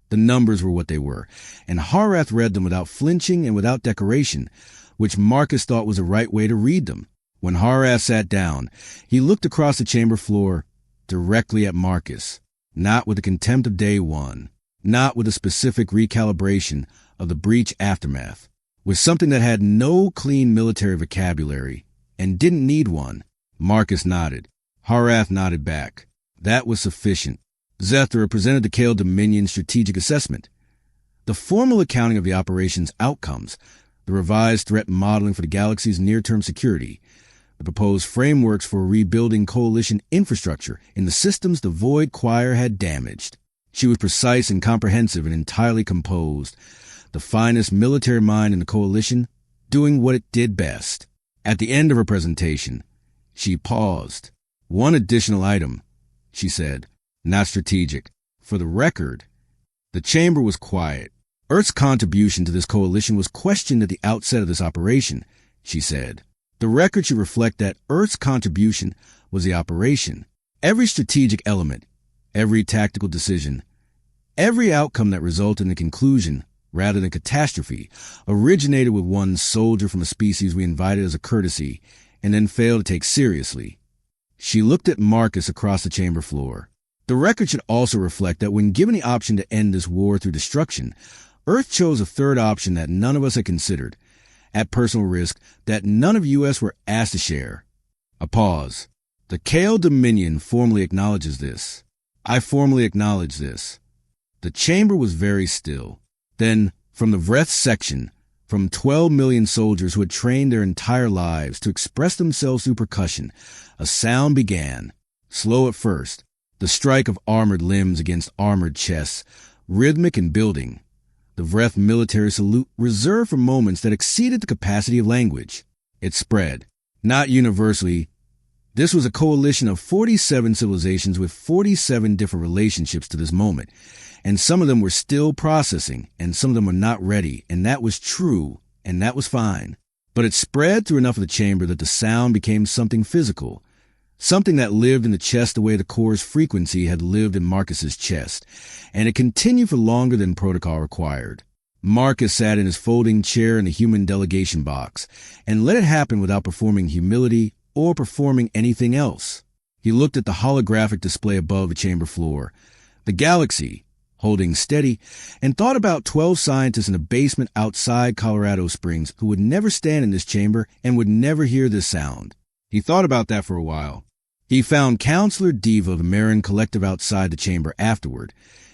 The numbers were what they were, and Harath read them without flinching and without decoration, which Marcus thought was the right way to read them. When Harath sat down, he looked across the chamber floor directly at Marcus, not with the contempt of day one, not with a specific recalibration of the breach aftermath, with something that had no clean military vocabulary and didn't need one. Marcus nodded. Harath nodded back. That was sufficient. Zethra presented the Kale Dominion strategic assessment, the formal accounting of the operation's outcomes, the revised threat modeling for the galaxy's near-term security, the proposed frameworks for rebuilding coalition infrastructure in the systems the Void Choir had damaged. She was precise and comprehensive and entirely composed, the finest military mind in the coalition, doing what it did best. At the end of her presentation, she paused. One additional item, she said, not strategic. For the record, the chamber was quiet. Earth's contribution to this coalition was questioned at the outset of this operation, she said. The record should reflect that Earth's contribution was the operation. Every strategic element, every tactical decision, every outcome that resulted in a conclusion rather than catastrophe originated with one soldier from a species we invited as a courtesy and then failed to take seriously. She looked at Marcus across the chamber floor. The record should also reflect that when given the option to end this war through destruction, Earth chose a third option that none of us had considered, at personal risk that none of U.S. were asked to share. A pause. The Kale Dominion formally acknowledges this. I formally acknowledge this. The chamber was very still. Then, from the Vreth section, from 12 million soldiers who had trained their entire lives to express themselves through percussion, a sound began. Slow at first, the strike of armored limbs against armored chests, rhythmic and building. The Vreth military salute reserved for moments that exceeded the capacity of language. It spread, not universally, This was a coalition of 47 civilizations with 47 different relationships to this moment, and some of them were still processing, and some of them were not ready, and that was true, and that was fine. But it spread through enough of the chamber that the sound became something physical, something that lived in the chest the way the core's frequency had lived in Marcus's chest, and it continued for longer than protocol required. Marcus sat in his folding chair in the human delegation box and let it happen without performing humility or performing anything else. He looked at the holographic display above the chamber floor, the galaxy, holding steady, and thought about 12 scientists in a basement outside Colorado Springs who would never stand in this chamber and would never hear this sound. He thought about that for a while. He found Counselor Diva of the Marin Collective outside the chamber afterward,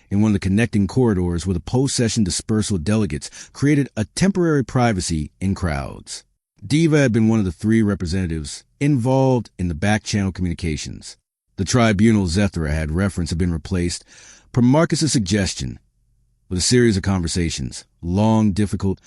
in one of the connecting corridors where the post-session dispersal delegates created a temporary privacy in crowds. Diva had been one of the 3 representatives involved in the back-channel communications. The tribunal Zethra had referenced had been replaced, per Marcus's suggestion, with a series of conversations, long, difficult,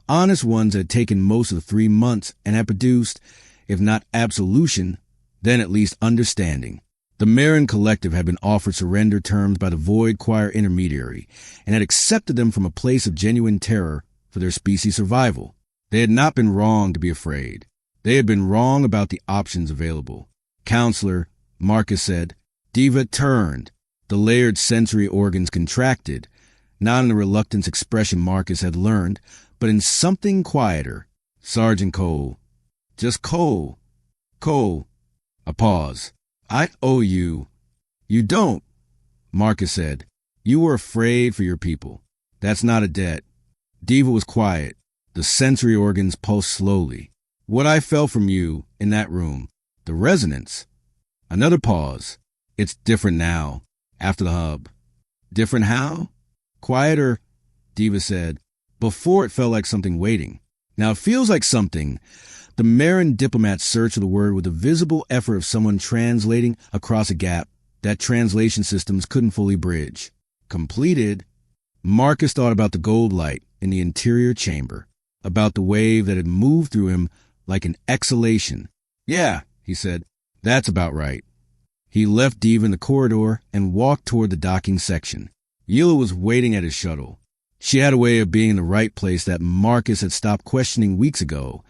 honest ones that had taken most of the 3 months and had produced, if not absolution, then at least understanding. The Marin Collective had been offered surrender terms by the Void Choir intermediary and had accepted them from a place of genuine terror for their species' survival. They had not been wrong to be afraid. They had been wrong about the options available. Counselor, Marcus said. Diva turned. The layered sensory organs contracted, not in the reluctance expression Marcus had learned, but in something quieter. Sergeant Cole. Just Cole. Cole. A pause. I owe you. You don't, Marcus said. You were afraid for your people. That's not a debt. Diva was quiet. The sensory organs pulsed slowly. What I felt from you in that room, the resonance. Another pause. It's different now, after the hub. Different how? Quieter, Diva said. Before it felt like something waiting. Now it feels like something. The Marin diplomats searched for the word with the visible effort of someone translating across a gap that translation systems couldn't fully bridge. Completed, Marcus thought about the gold light in the interior chamber, about the wave that had moved through him like an exhalation. Yeah, he said, that's about right. He left Diva in the corridor and walked toward the docking section. Yila was waiting at his shuttle. She had a way of being in the right place that Marcus had stopped questioning weeks ago,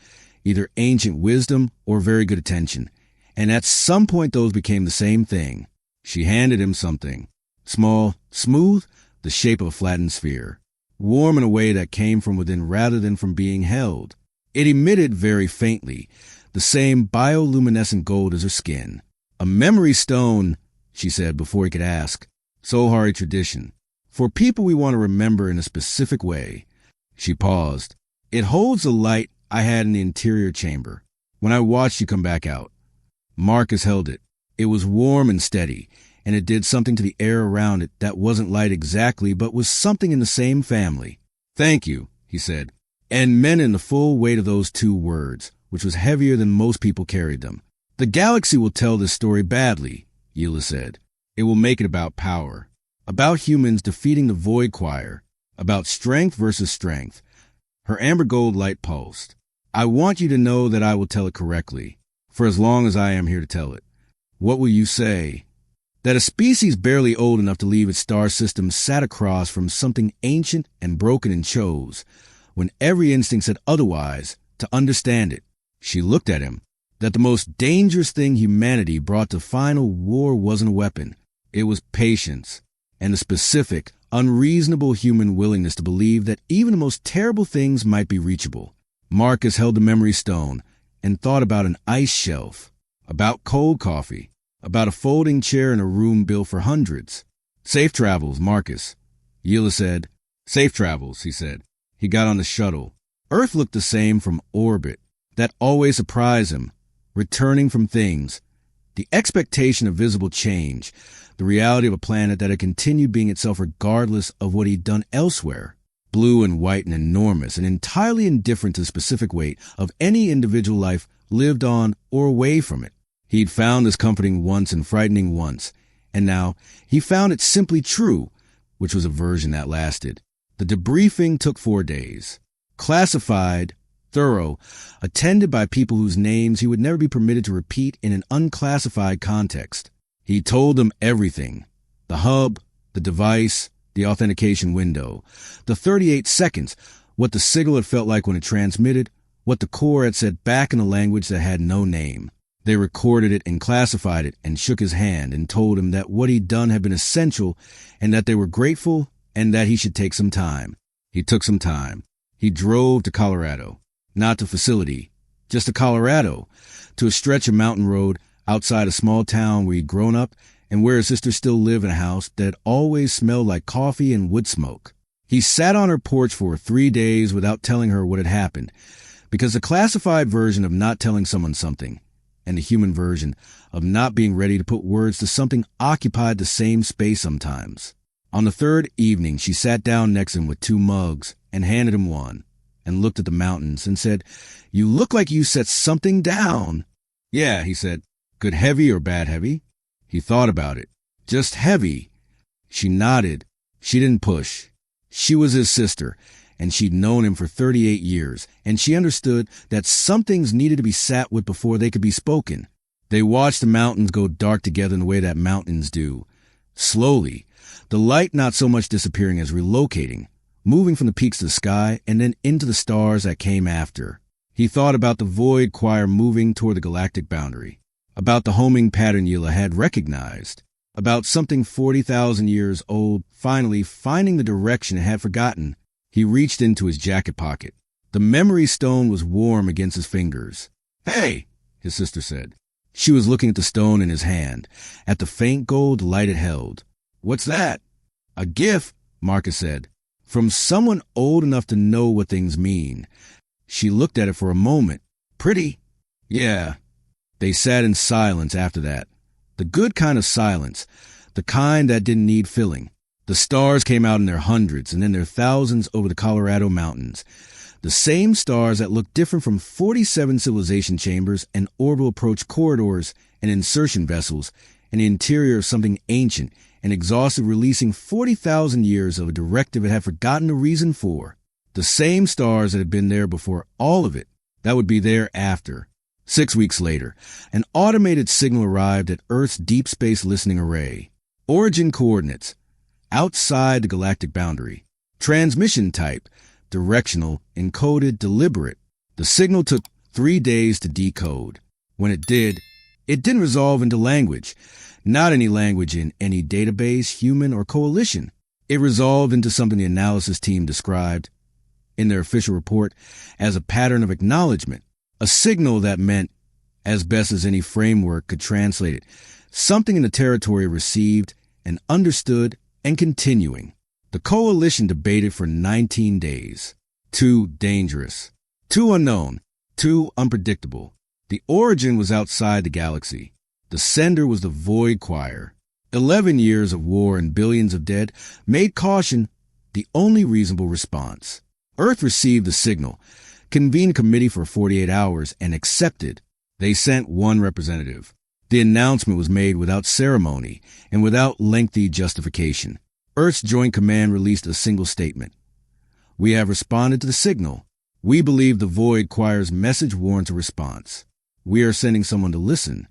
either ancient wisdom or very good attention, and at some point those became the same thing. She handed him something. Small, smooth, the shape of a flattened sphere. Warm in a way that came from within rather than from being held. It emitted very faintly, the same bioluminescent gold as her skin. A memory stone, she said before he could ask. Sohari tradition. For people we want to remember in a specific way. She paused. It holds the light I had in the interior chamber when I watched you come back out. Marcus held it. It was warm and steady, and it did something to the air around it that wasn't light exactly, but was something in the same family. Thank you, he said, and meant in the full weight of those 2 words, which was heavier than most people carried them. The galaxy will tell this story badly, Yila said. It will make it about power, about humans defeating the Void Choir, about strength versus strength. Her amber gold light pulsed. I want you to know that I will tell it correctly, for as long as I am here to tell it. What will you say? That a species barely old enough to leave its star system sat across from something ancient and broken and chose, when every instinct said otherwise, to understand it. She looked at him. That the most dangerous thing humanity brought to final war wasn't a weapon. It was patience, and the specific, unreasonable human willingness to believe that even the most terrible things might be reachable. Marcus held the memory stone and thought about an ice shelf, about cold coffee, about a folding chair in a room built for hundreds. Safe travels, Marcus. Yila said. Safe travels, he said. He got on the shuttle. Earth looked the same from orbit. That always surprised him. Returning from things. The expectation of visible change. The reality of a planet that had continued being itself regardless of what he'd done elsewhere. Blue and white and enormous and entirely indifferent to the specific weight of any individual life lived on or away from it. He'd found this comforting once and frightening once, and now he found it simply true, which was a version that lasted. The debriefing took 4 days. Classified, thorough, attended by people whose names he would never be permitted to repeat in an unclassified context. He told them everything: the hub, the device, the authentication window, the 38 seconds, what the signal had felt like when it transmitted, what the core had said back in a language that had no name. They recorded it and classified it and shook his hand and told him that what he'd done had been essential and that they were grateful and that he should take some time. He took some time. He drove to Colorado, not to facility, just to Colorado, to a stretch of mountain road outside a small town where he'd grown up and where his sister still lived in a house that always smelled like coffee and wood smoke. He sat on her porch for 3 days without telling her what had happened, because the classified version of not telling someone something and the human version of not being ready to put words to something occupied the same space sometimes. On the third evening, she sat down next to him with 2 mugs and handed him one and looked at the mountains and said, "You look like you set something down." "Yeah," he said. "Good heavy or bad heavy?" He thought about it. "Just heavy." She nodded. She didn't push. She was his sister, and she'd known him for 38 years, and she understood that some things needed to be sat with before they could be spoken. They watched the mountains go dark together in the way that mountains do. Slowly, the light not so much disappearing as relocating, moving from the peaks to the sky and then into the stars that came after. He thought about the void choir moving toward the galactic boundary, about the homing pattern Yila had recognized, about something 40,000 years old finally finding the direction it had forgotten. He reached into his jacket pocket. The memory stone was warm against his fingers. "Hey," his sister said. She was looking at the stone in his hand, at the faint gold light it held. "What's that?" "A gift," Marcus said, "from someone old enough to know what things mean." She looked at it for a moment. "Pretty." "Yeah." They sat in silence after that. The good kind of silence, the kind that didn't need filling. The stars came out in their hundreds and then their thousands over the Colorado mountains. The same stars that looked different from 47 civilization chambers and orbital approach corridors and insertion vessels in the interior of something ancient and exhausted, releasing 40,000 years of a directive it had forgotten the reason for. The same stars that had been there before all of it, that would be there after. 6 weeks later, an automated signal arrived at Earth's deep space listening array. Origin coordinates, outside the galactic boundary. Transmission type, directional, encoded, deliberate. The signal took 3 days to decode. When it didn't resolve into language. Not any language in any database, human, or coalition. It resolved into something the analysis team described in their official report as a pattern of acknowledgement. A signal that meant, as best as any framework could translate it, something in the territory received and understood and continuing. The coalition debated for 19 days. Too dangerous. Too unknown. Too unpredictable. The origin was outside the galaxy. The sender was the void choir. 11 years of war and billions of dead made caution the only reasonable response. Earth received the signal, convened a committee for 48 hours, and accepted. They sent one representative. The announcement was made without ceremony and without lengthy justification. Earth's Joint Command released a single statement. "We have responded to the signal. We believe the void choir's message warrants a response. We are sending someone to listen."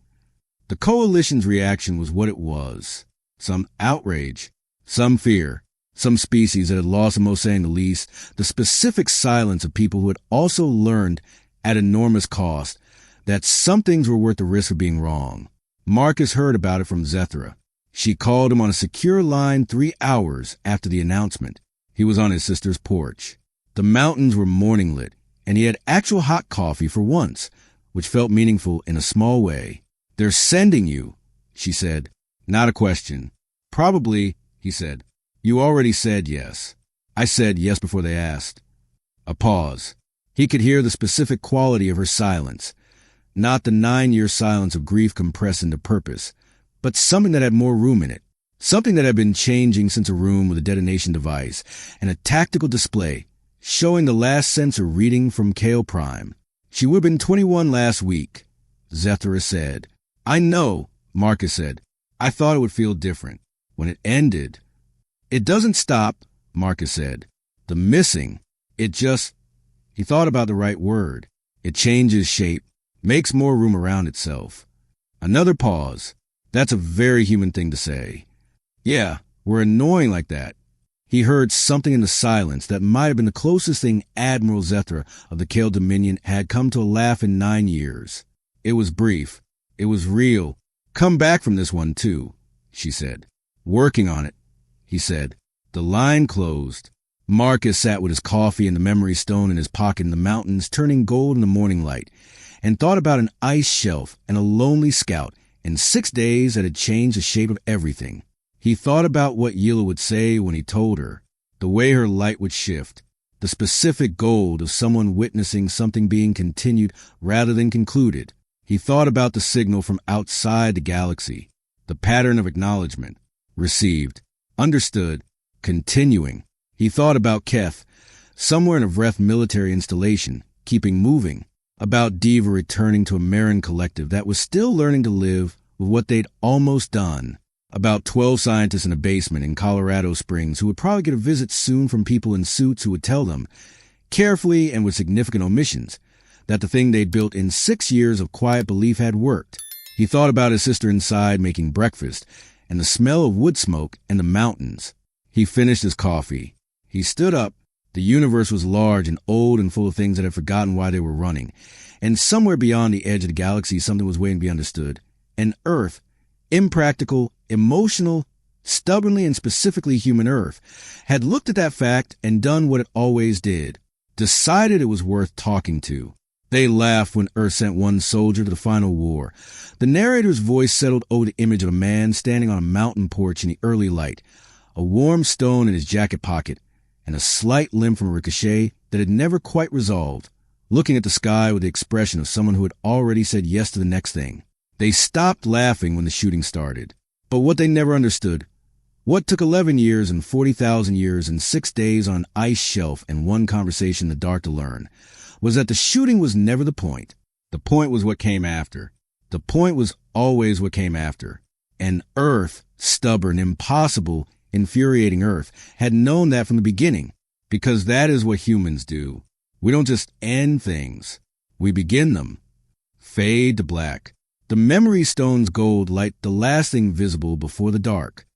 The coalition's reaction was what it was. Some outrage, some fear, some species that had lost the most, saying the least, the specific silence of people who had also learned at enormous cost that some things were worth the risk of being wrong. Marcus heard about it from Zethra. She called him on a secure line 3 hours after the announcement. He was on his sister's porch. The mountains were morning lit, and he had actual hot coffee for once, which felt meaningful in a small way. "They're sending you," she said. "Not a question." "Probably," he said. "You already said yes." "I said yes before they asked." A pause. He could hear the specific quality of her silence. Not the 9-year silence of grief compressed into purpose, but something that had more room in it. Something that had been changing since a room with a detonation device and a tactical display, showing the last sensor reading from Kale Prime. "She would have been 21 last week," Zethra said. "I know," Marcus said. "I thought it would feel different when it ended." "It doesn't stop," Marcus said. "The missing. It just..." He thought about the right word. It changes shape, makes more room around itself. Another pause. That's a very human thing to say. Yeah, we're annoying like that. He heard something in the silence that might have been the closest thing Admiral Zethra of the Kale Dominion had come to a laugh in 9 years. It was brief. It was real. Come back from this one, too, she said. Working on it, he said. The line closed. Marcus sat with his coffee and the memory stone in his pocket in the mountains, turning gold in the morning light, and thought about an ice shelf and a lonely scout and 6 days that had changed the shape of everything. He thought about what Yila would say when he told her, the way her light would shift, the specific gold of someone witnessing something being continued rather than concluded. He thought about the signal from outside the galaxy, the pattern of acknowledgement, received, understood, continuing. He thought about Keth, somewhere in a Vreth military installation, keeping moving, about Diva returning to a Marin collective that was still learning to live with what they'd almost done, about 12 scientists in a basement in Colorado Springs who would probably get a visit soon from people in suits who would tell them, carefully and with significant omissions, that the thing they'd built in 6 years of quiet belief had worked. He thought about his sister inside making breakfast and the smell of wood smoke and the mountains. He finished his coffee. He stood up. The universe was large and old and full of things that had forgotten why they were running. And somewhere beyond the edge of the galaxy, something was waiting to be understood. And Earth, impractical, emotional, stubbornly and specifically human Earth, had looked at that fact and done what it always did, decided it was worth talking to. They laughed when Earth sent one soldier to the final war. The narrator's voice settled over the image of a man standing on a mountain porch in the early light, a warm stone in his jacket pocket, and a slight limp from a ricochet that had never quite resolved, looking at the sky with the expression of someone who had already said yes to the next thing. They stopped laughing when the shooting started. But what they never understood, what took 11 years and 40,000 years and 6 days on an ice shelf and one conversation in the dark to learn, was that the shooting was never the point. The point was what came after. The point was always what came after. And Earth, stubborn, impossible, infuriating Earth, had known that from the beginning, because that is what humans do. We don't just end things. We begin them. Fade to black. The memory stone's gold light the last thing visible before the dark.